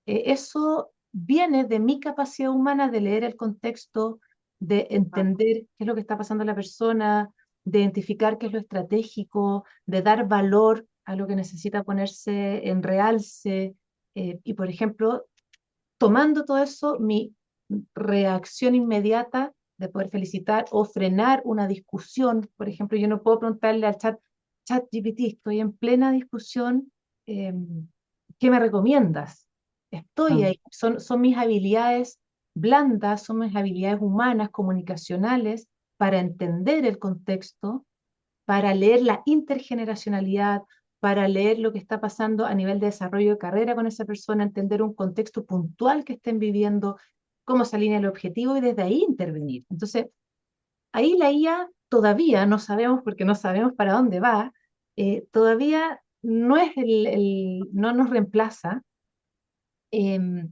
B: Eso viene de mi capacidad humana de leer el contexto, de entender qué es lo que está pasando a la persona, de identificar qué es lo estratégico, de dar valor a lo que necesita ponerse en realce. Y, por ejemplo, tomando todo eso, mi reacción inmediata de poder felicitar o frenar una discusión, por ejemplo, yo no puedo preguntarle al chat GPT, estoy en plena discusión, eh, ¿qué me recomiendas? Estoy
A: Mm,
B: ahí, son mis habilidades blandas, son mis habilidades humanas, comunicacionales, para entender el contexto, para leer la intergeneracionalidad, para leer lo que está pasando a nivel de desarrollo de carrera con esa persona, entender un contexto puntual que estén viviendo, cómo se alinea el objetivo y desde ahí intervenir. Entonces, ahí la IA todavía no sabemos, porque no sabemos para dónde va, todavía no es no nos reemplaza, eh,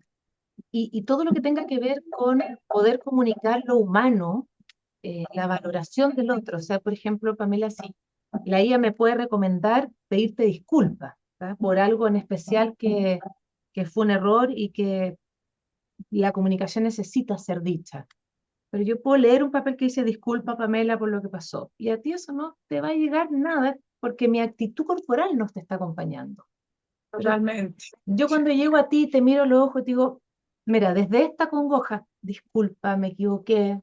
B: y todo lo que tenga que ver con poder comunicar lo humano, la valoración del otro. O sea, por ejemplo, Pamela, si la IA me puede recomendar pedirte disculpas, ¿tá? Por algo en especial que fue un error y que la comunicación necesita ser dicha. Pero yo puedo leer un papel que dice disculpa, Pamela, por lo que pasó. Y a ti eso no te va a llegar nada porque mi actitud corporal no te está acompañando. Pero
A: totalmente.
B: yo cuando llego a ti, te miro a los ojos y te digo, mira, desde esta congoja, disculpa, me equivoqué,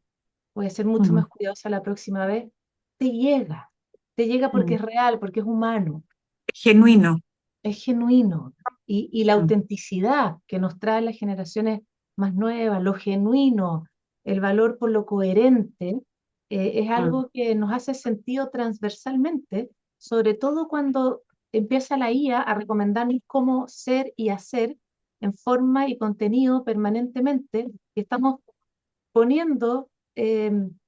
B: voy a ser mucho
A: Mm,
B: más cuidadosa la próxima vez, te llega porque
A: mm.
B: es real, porque es humano,
A: Genuino.
B: es genuino. Y la
A: Mm,
B: autenticidad que nos trae las generaciones más nuevas, lo genuino, el valor por lo coherente, es
A: mm.
B: algo que nos hace sentido transversalmente, sobre todo cuando empieza la IA a recomendarnos cómo ser y hacer en forma y contenido permanentemente, y estamos poniendo en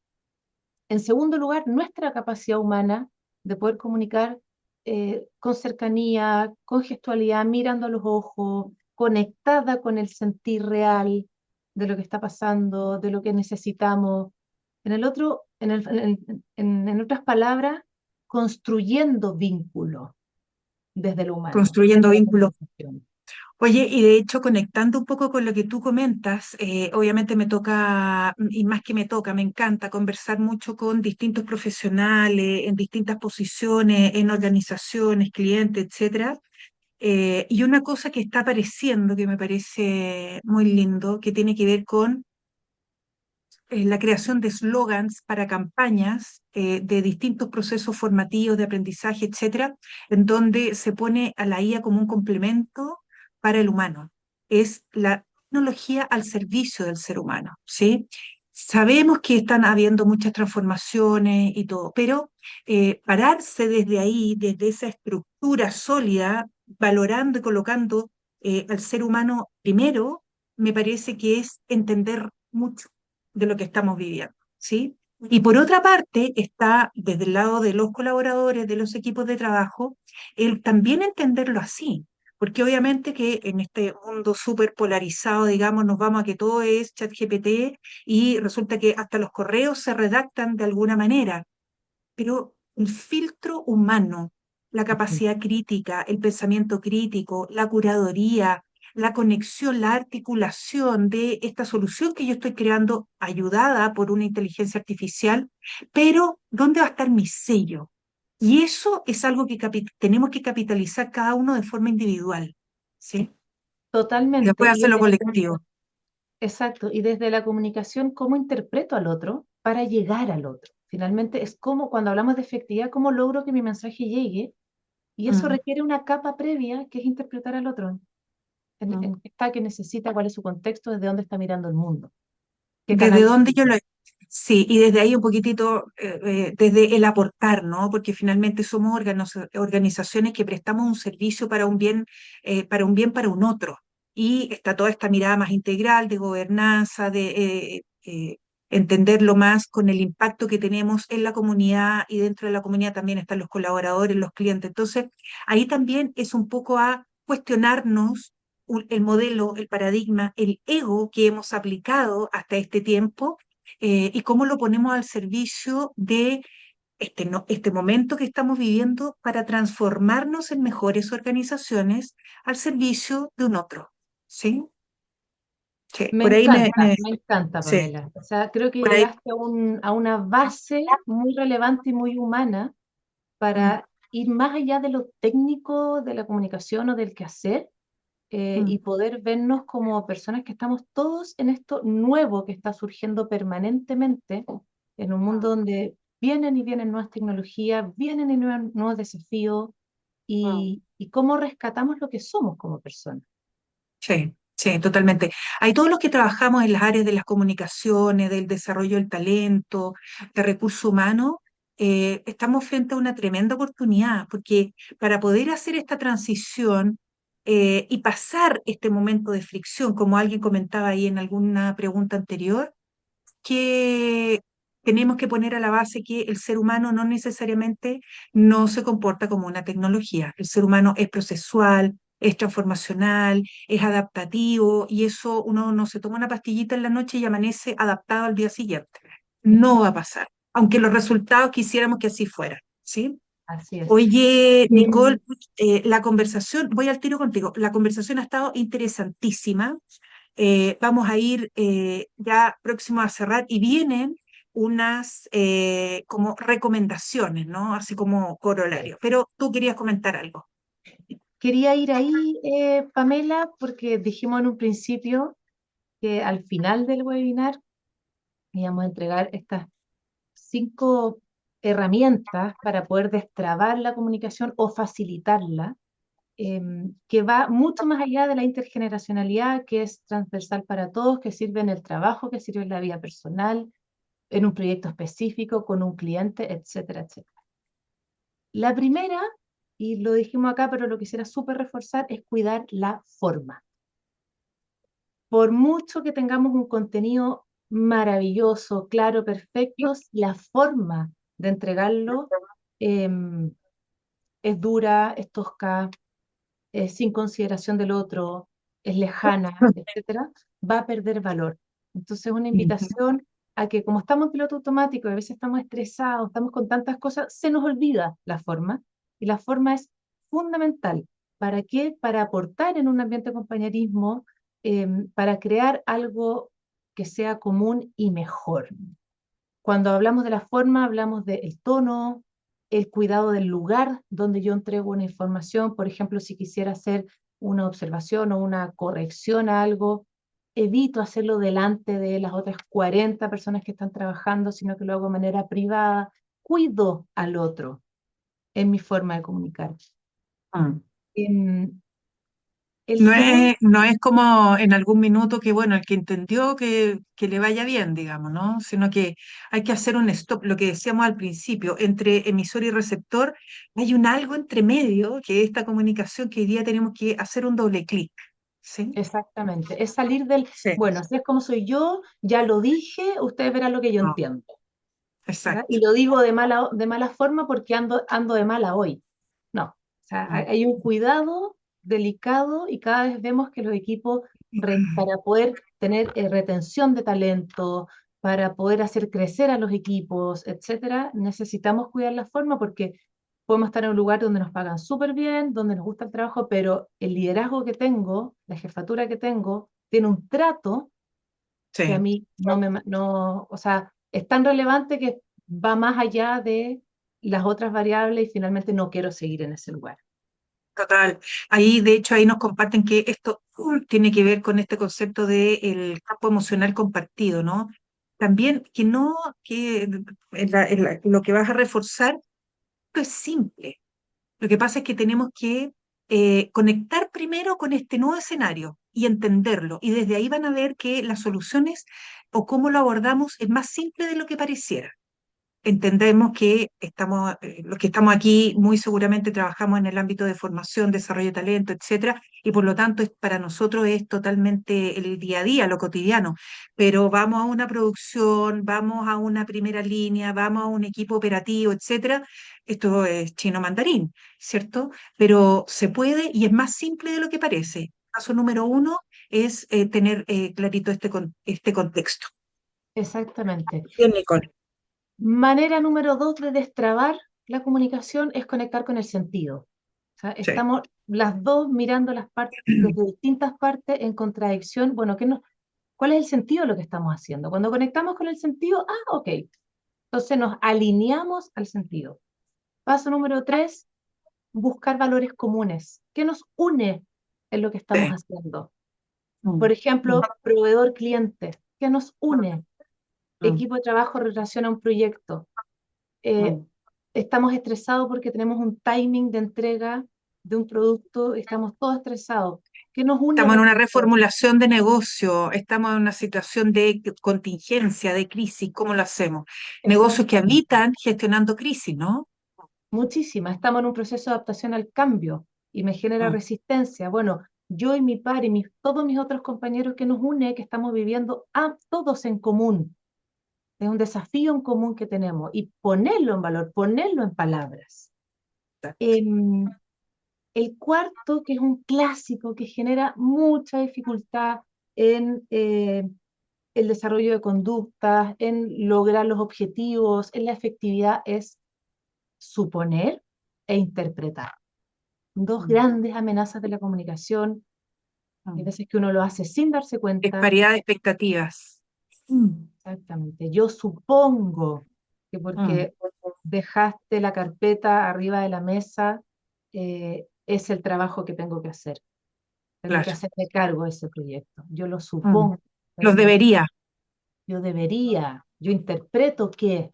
B: segundo lugar, nuestra capacidad humana de poder comunicar con cercanía, con gestualidad, mirando a los ojos, conectada con el sentir real de lo que está pasando, de lo que necesitamos. En el otro, en otras palabras, construyendo vínculos desde lo humano,
A: Construyendo
B: desde la
A: vínculos.
B: conversación.
A: Oye, y de hecho, conectando un poco con lo que tú comentas, obviamente me toca, y más que me toca, me encanta conversar mucho con distintos profesionales, en distintas posiciones, en organizaciones, clientes, etcétera. Y una cosa que está apareciendo, que me parece muy lindo, que tiene que ver con la creación de slogans para campañas de distintos procesos formativos de aprendizaje, etcétera, en donde se pone a la IA como un complemento para el humano. Es la tecnología al servicio del ser humano, ¿sí? Sabemos que están habiendo muchas transformaciones y todo, pero pararse desde ahí, desde esa estructura sólida, valorando y colocando al ser humano primero, me parece que es entender mucho de lo que estamos viviendo, ¿sí? Y por otra parte está desde el lado de los colaboradores, de los equipos de trabajo, el también entenderlo así, porque obviamente que en este mundo súper polarizado, digamos, nos vamos a que todo es ChatGPT y resulta que hasta los correos se redactan de alguna manera, pero el filtro humano, la capacidad crítica, el pensamiento crítico, la curaduría, la conexión, la articulación de esta solución que yo estoy creando, ayudada por una inteligencia artificial, pero ¿dónde va a estar mi sello? Y eso es algo que tenemos que capitalizar cada uno de forma individual, ¿sí? Y
B: Totalmente.
A: después hacerlo colectivo.
B: Exacto, y desde la comunicación, ¿cómo interpreto al otro para llegar al otro? Finalmente es como cuando hablamos de efectividad, ¿cómo logro que mi mensaje llegue? Y eso
A: Mm,
B: requiere una capa previa que es interpretar al otro.
A: mm.
B: Está que necesita, cuál es su contexto, desde dónde está mirando el mundo, qué
A: Desde
B: canal
A: donde yo
B: utiliza.
A: lo... Sí, y desde ahí un poquitito, desde el aportar, ¿no? Porque finalmente somos organizaciones que prestamos un servicio para un bien para un otro. Y está toda esta mirada más integral de gobernanza, de entenderlo más con el impacto que tenemos en la comunidad y dentro de la comunidad también están los colaboradores, los clientes. Entonces, ahí también es un poco a cuestionarnos el modelo, el paradigma, el ego que hemos aplicado hasta este tiempo y cómo lo ponemos al servicio de este momento que estamos viviendo para transformarnos en mejores organizaciones al servicio de un otro. ¿Sí? Sí, por ahí
B: Me encanta,
A: sí,
B: Pamela. O sea, creo que
A: por ahí.
B: llegaste a una base muy relevante y muy humana
A: Mm,
B: para ir más allá de lo técnico de la comunicación o del quehacer
A: mm,
B: y poder vernos como personas que estamos todos en esto nuevo que está surgiendo permanentemente en un mundo donde vienen y vienen nuevas tecnologías, vienen y nuevos desafíos y cómo rescatamos lo que somos como personas.
A: sí, sí, totalmente. Hay todos los que trabajamos en las áreas de las comunicaciones, del desarrollo del talento, de recursos humanos, estamos frente a una tremenda oportunidad, porque para poder hacer esta transición y pasar este momento de fricción, como alguien comentaba ahí en alguna pregunta anterior, que tenemos que poner a la base que el ser humano no necesariamente no se comporta como una tecnología. El ser humano es procesual, es transformacional, es adaptativo y eso uno no se toma una pastillita en la noche y amanece adaptado al día siguiente. No va a pasar, aunque los resultados quisiéramos que así fuera, ¿sí?
B: Así es.
A: Oye, Nicole,
B: Em,
A: la conversación, voy al tiro contigo, la conversación ha estado interesantísima. Vamos a ir ya próximo a cerrar y vienen unas como recomendaciones, ¿no? Así como corolario. Pero tú querías comentar algo.
B: Quería ir ahí, Pamela, porque dijimos en un principio que al final del webinar íbamos a entregar estas 5 herramientas para poder destrabar la comunicación o facilitarla, que va mucho más allá de la intergeneracionalidad, que es transversal para todos, que sirve en el trabajo, que sirve en la vida personal, en un proyecto específico, con un cliente, etcétera, etcétera. La primera, y lo dijimos acá, pero lo quisiera súper reforzar, es cuidar la forma. Por mucho que tengamos un contenido maravilloso, claro, perfecto, si la forma de entregarlo em, es dura, es tosca, es sin consideración del otro, es lejana, etcétera, va a perder valor. Entonces, una
A: Ujú.
B: invitación a que como estamos en piloto automático, y a veces estamos estresados, estamos con tantas cosas, se nos olvida la forma, y la forma es fundamental. ¿Para qué? Para aportar en un ambiente de compañerismo, para crear algo que sea común y mejor. Cuando hablamos de la forma, hablamos del tono, el cuidado del lugar donde yo entrego una información. Por ejemplo, si quisiera hacer una observación o una corrección a algo, evito hacerlo delante de las otras 40 personas que están trabajando, sino que lo hago de manera privada. Cuido al otro en mi forma de comunicar.
A: Mm.
B: En el segundo,
A: No es como en algún minuto que, bueno, el que entendió que le vaya bien, digamos, ¿no? Sino que hay que hacer un stop, lo que decíamos al principio, entre emisor y receptor, hay un algo entre medio, que es esta comunicación que hoy día tenemos que hacer un doble clic, ¿sí?
B: exactamente, es salir del,
A: Sí.
B: bueno, así es como soy yo, ya lo dije, ustedes verán lo que yo
A: No,
B: entiendo. ¿Verdad?
A: exacto.
B: Y lo digo de mala forma porque ando de mala hoy. No, o sea,
A: Mm.
B: hay un cuidado delicado y cada vez vemos que los equipos, para poder tener retención de talento, para poder hacer crecer a los equipos, etcétera, necesitamos cuidar la forma porque podemos estar en un lugar donde nos pagan súper bien, donde nos gusta el trabajo, pero el liderazgo que tengo, la jefatura que tengo, tiene un trato que a
A: Sí.
B: mí no, o sea, es tan relevante que va más allá de las otras variables y finalmente no quiero seguir en ese lugar.
A: Total. Ahí, de hecho, ahí nos comparten que esto tiene que ver con este concepto de el campo emocional compartido, ¿no? También que no, que lo que vas a reforzar, esto es simple. Lo que pasa es que tenemos que conectar primero con este nuevo escenario y entenderlo. Y desde ahí van a ver que las soluciones o cómo lo abordamos es más simple de lo que pareciera. Entendemos que los que estamos aquí muy seguramente trabajamos en el ámbito de formación, desarrollo de talento, etcétera, y por lo tanto para nosotros es totalmente el día a día, lo cotidiano. Pero vamos a una producción, vamos a una primera línea, vamos a un equipo operativo, etcétera. Esto es chino mandarín, ¿cierto? Pero se puede y es más simple de lo que parece. Paso número uno es tener clarito este contexto.
B: Exactamente.
A: Bien, Nicole.
B: Manera número dos de destrabar la comunicación es conectar con el sentido. O sea,
A: Sí.
B: estamos las dos mirando las partes desde distintas partes en contradicción. Bueno, ¿cuál es el sentido de lo que estamos haciendo? Cuando conectamos con el sentido, ok. Entonces nos alineamos al sentido. Paso número tres, buscar valores comunes. ¿Qué nos une en lo que estamos
A: Sí.
B: haciendo? Por
A: Mm, mm,
B: ejemplo, proveedor-cliente. ¿Qué nos une?
A: mm,
B: Equipo de trabajo en relación a un proyecto. Eh,
A: mm.
B: Estamos estresados porque tenemos un timing de entrega de un producto, estamos todos estresados. ¿Qué nos une a
A: Estamos en
B: los
A: una
B: proveedores?
A: reformulación de negocio, estamos en una situación de contingencia, de crisis, ¿cómo lo hacemos? Negocios que
B: Exactamente.
A: habitan gestionando crisis, ¿no?
B: Muchísimas. Estamos en un proceso de adaptación al cambio y me genera
A: Mm,
B: resistencia. Bueno, yo y mi par y todos mis otros compañeros que nos une, que estamos viviendo todos en común. Es un desafío en común que tenemos y ponerlo en valor, ponerlo en palabras. Em, el cuarto, que es un clásico que genera mucha dificultad en el desarrollo de conductas, en lograr los objetivos, en la efectividad, es suponer e interpretar. Dos
A: mm,
B: grandes amenazas de la comunicación. Hay
A: mm.
B: veces que uno lo hace sin darse cuenta.
A: Disparidad de expectativas. Mm,
B: Exactamente. Yo supongo que
A: mm.
B: porque dejaste la carpeta arriba de la mesa, es el trabajo que tengo que hacer. Tengo que
A: Claro.
B: hacerme cargo de ese proyecto. Yo lo
A: Mm.
B: supongo,
A: Los
B: pero
A: debería.
B: yo debería, yo interpreto que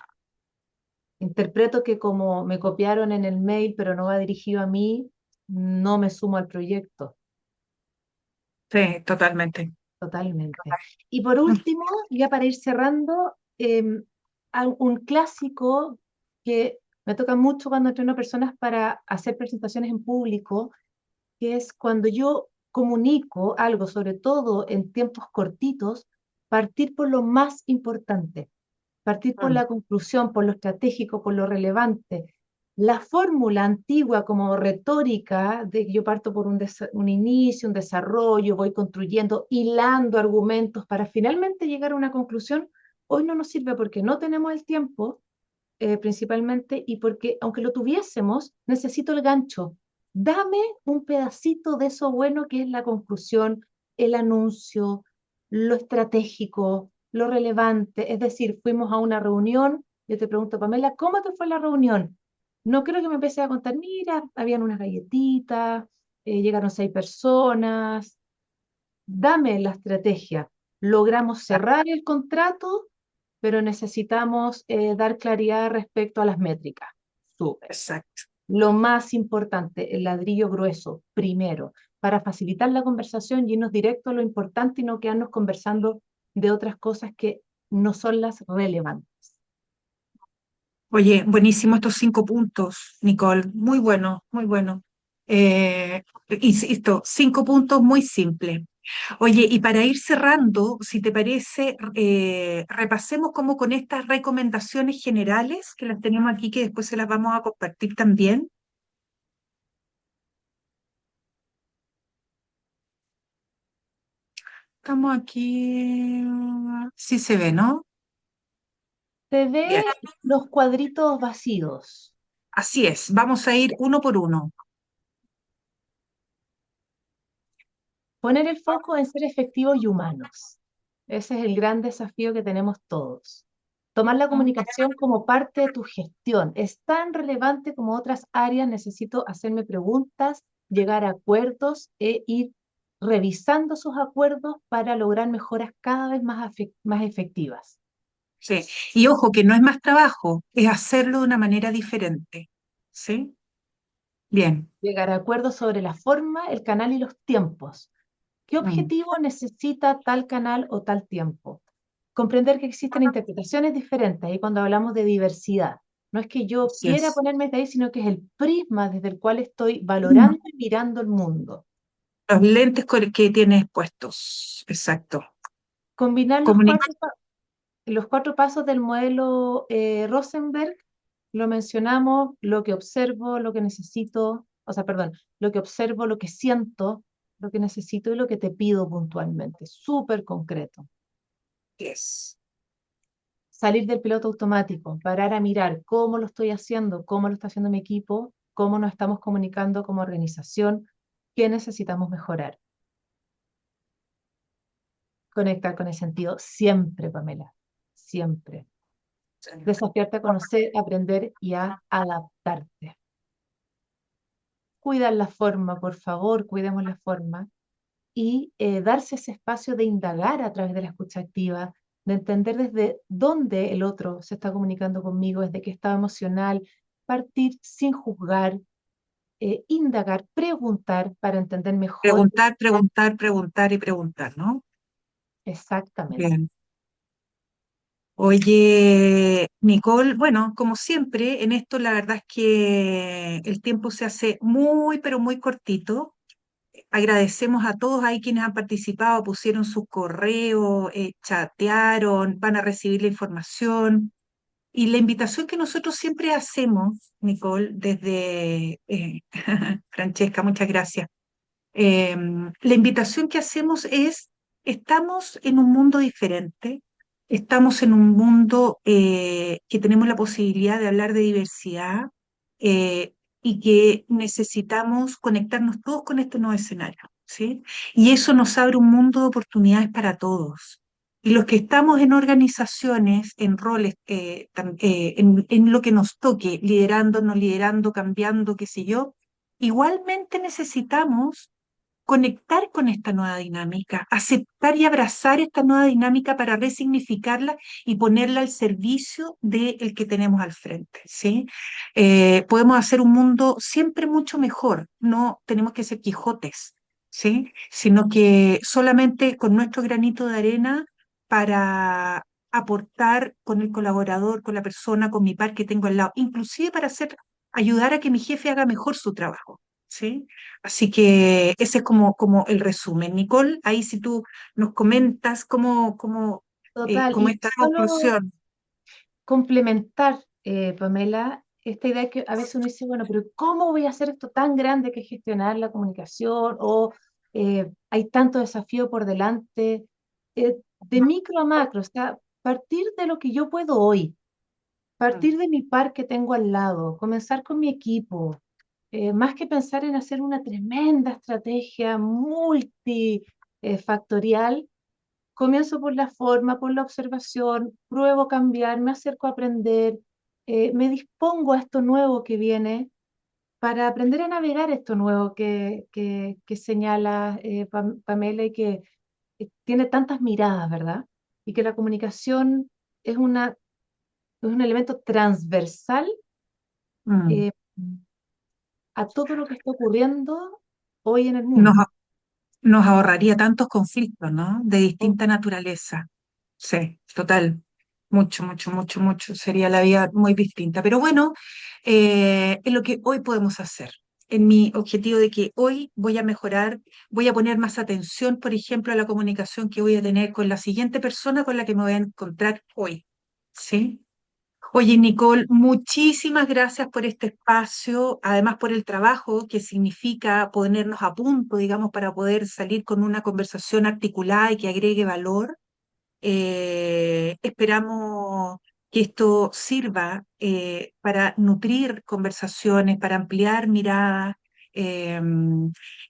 B: como me copiaron en el mail, pero no va dirigido a mí, no me sumo al proyecto.
A: Sí, totalmente.
B: Totalmente. Y por
A: Mm,
B: último, ya para ir cerrando, un clásico que me toca mucho cuando entreno personas para hacer presentaciones en público, que es cuando yo comunico algo, sobre todo en tiempos cortitos, partir por lo más importante, partir por
A: mm.
B: la conclusión, por lo estratégico, por lo relevante. La fórmula antigua como retórica de que yo parto por un inicio, un desarrollo, voy construyendo, hilando argumentos para finalmente llegar a una conclusión, hoy no nos sirve porque no tenemos el tiempo, principalmente, y porque aunque lo tuviésemos, necesito el gancho. Dame un pedacito de eso bueno que es la conclusión, el anuncio, lo estratégico, lo relevante. Es decir, fuimos a una reunión, yo te pregunto, Pamela, ¿cómo te fue la reunión? No creo que me empecé a contar, mira, habían unas galletitas, llegaron 6 personas, dame la estrategia. Logramos cerrar el contrato, pero necesitamos dar claridad respecto a las métricas. Súper.
A: Exacto.
B: Lo más importante, el ladrillo grueso, primero, para facilitar la conversación y irnos directo a lo importante y no quedarnos conversando de otras cosas que no son las relevantes.
A: Oye, buenísimo estos 5 puntos, Nicole. Muy bueno, muy bueno. Insisto, 5 puntos muy simples. Oye, y para ir cerrando, si te parece, repasemos como con estas recomendaciones generales que las tenemos aquí, que después se las vamos a compartir también. Estamos aquí. Sí se ve, ¿no?
B: Se ve
A: Bien.
B: los cuadritos vacíos.
A: Así es, vamos a ir uno por uno.
B: Poner el foco en ser efectivos y humanos. Ese es el gran desafío que tenemos todos. Tomar la comunicación como parte de tu gestión. Es tan relevante como otras áreas. Necesito hacerme preguntas, llegar a acuerdos e ir revisando sus acuerdos para lograr mejoras cada vez más efectivas.
A: Sí. Y ojo, que no es más trabajo, es hacerlo de una manera diferente. ¿Sí? Bien.
B: Llegar a acuerdos sobre la forma, el canal y los tiempos. ¿Qué
A: Mm.
B: objetivo necesita tal canal o tal tiempo? Comprender que existen interpretaciones diferentes ahí cuando hablamos de diversidad. No es que yo
A: Así
B: quiera
A: es.
B: ponerme de ahí, sino que es el prisma desde el cual estoy
A: Mm.
B: valorando y mirando el mundo.
A: Los lentes que tienes puestos. Exacto.
B: Combinar
A: Comunicar.
B: los cuatro pasos del modelo Rosenberg, lo mencionamos, lo que observo, lo que necesito, o sea, perdón, lo que observo, lo que siento, lo que necesito y lo que te pido puntualmente. Súper concreto. Salir del piloto automático, parar a mirar cómo lo estoy haciendo, cómo lo está haciendo mi equipo, cómo nos estamos comunicando como organización, qué necesitamos mejorar. Conectar con el sentido siempre, Pamela, siempre. Desafiarte a conocer, aprender y a adaptarte. Cuidar la forma, por favor, cuidemos la forma y darse ese espacio de indagar a través de la escucha activa, de entender desde dónde el otro se está comunicando conmigo, desde qué estado emocional, partir sin juzgar, indagar, preguntar para entender mejor
A: Preguntar, preguntar, preguntar y preguntar, ¿no?
B: exactamente.
A: Bien. Oye, Nicole, bueno, como siempre, en esto la verdad es que el tiempo se hace muy, pero muy cortito. Agradecemos a todos ahí quienes han participado, pusieron sus correos, chatearon, van a recibir la información. Y la invitación que nosotros siempre hacemos, Nicole, desde Francesca, muchas gracias. La invitación que hacemos es, estamos en un mundo diferente, estamos en un mundo que tenemos la posibilidad de hablar de diversidad eh, y que necesitamos conectarnos todos con este nuevo escenario, ¿sí? Y eso nos abre un mundo de oportunidades para todos. Y los que estamos en organizaciones, en roles, en lo que nos toque, liderando, no liderando, cambiando, qué sé yo, igualmente necesitamos conectar con esta nueva dinámica, aceptar y abrazar esta nueva dinámica para resignificarla y ponerla al servicio del que tenemos al frente, ¿sí? Podemos hacer un mundo siempre mucho mejor, no tenemos que ser Quijotes, ¿sí? Sino que solamente con nuestro granito de arena para aportar con el colaborador, con la persona, con mi par que tengo al lado, inclusive para ayudar a que mi jefe haga mejor su trabajo, ¿sí? Así que ese es como el resumen. Nicole, ahí si tú nos comentas
B: Total,
A: cómo
B: y
A: esta
B: solo
A: conclusión.
B: complementar, Pamela, esta idea que a veces uno dice, bueno, pero ¿cómo voy a hacer esto tan grande que es gestionar la comunicación? O hay tanto desafío por delante, de micro a macro, o sea, partir de lo que yo puedo hoy,
A: Mm.
B: partir de mi par que tengo al lado, comenzar con mi equipo, más que pensar en hacer una tremenda estrategia multifactorial. Comienzo por la forma, por la observación, pruebo cambiar, me acerco a aprender, me dispongo a esto nuevo que viene para aprender a navegar esto nuevo que señala Pamela y que tiene tantas miradas, ¿verdad? Y que la comunicación es es un elemento transversal
A: Mm.
B: eh, a todo lo que está ocurriendo hoy en el
A: Nos,
B: mundo.
A: nos ahorraría tantos conflictos, ¿no? De distinta naturaleza. Sí, total. Mucho, mucho, mucho, mucho. Sería la vida muy distinta. Pero bueno, es lo que hoy podemos hacer. En mi objetivo de que hoy voy a mejorar, voy a poner más atención, por ejemplo, a la comunicación que voy a tener con la siguiente persona con la que me voy a encontrar hoy. ¿Sí? Oye, Nicole, muchísimas gracias por este espacio, además por el trabajo que significa ponernos a punto, digamos, para poder salir con una conversación articulada y que agregue valor. Esperamos que esto sirva para nutrir conversaciones, para ampliar miradas, eh,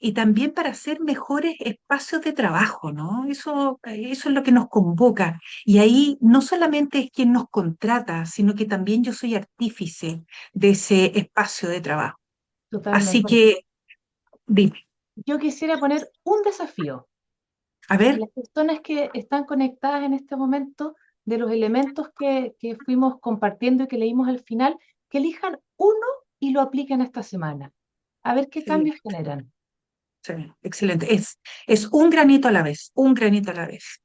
A: y también para hacer mejores espacios de trabajo, ¿no? Eso es lo que nos convoca. Y ahí no solamente es quien nos contrata, sino que también yo soy artífice de ese espacio de trabajo. Así
B: Totalmente.
A: que, dime,
B: Yo quisiera poner un desafío
A: a
B: a
A: ver,
B: las personas que están conectadas en este momento de los elementos que fuimos compartiendo y que leímos al final, que elijan uno y lo apliquen esta semana. A ver qué
A: sí,
B: cambios generan.
A: sí, excelente. Es un granito a la vez, un granito a la vez.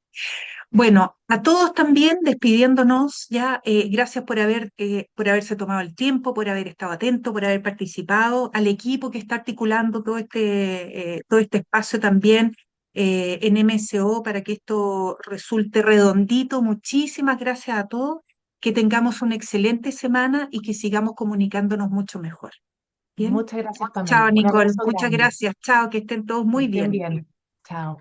A: Bueno, a todos también despidiéndonos ya, gracias por haberse tomado el tiempo, por haber estado atento, por haber participado, al equipo que está articulando todo este espacio también en MSO para que esto resulte redondito. Muchísimas gracias a todos, que tengamos una excelente semana y que sigamos comunicándonos mucho mejor. Bien,
B: Muchas gracias,
A: chao
B: Pamela. Un
A: Nicole,
B: abrazo
A: muchas
B: grande.
A: gracias, chao, que estén todos
B: Que
A: muy
B: estén
A: bien.
B: bien. Chao.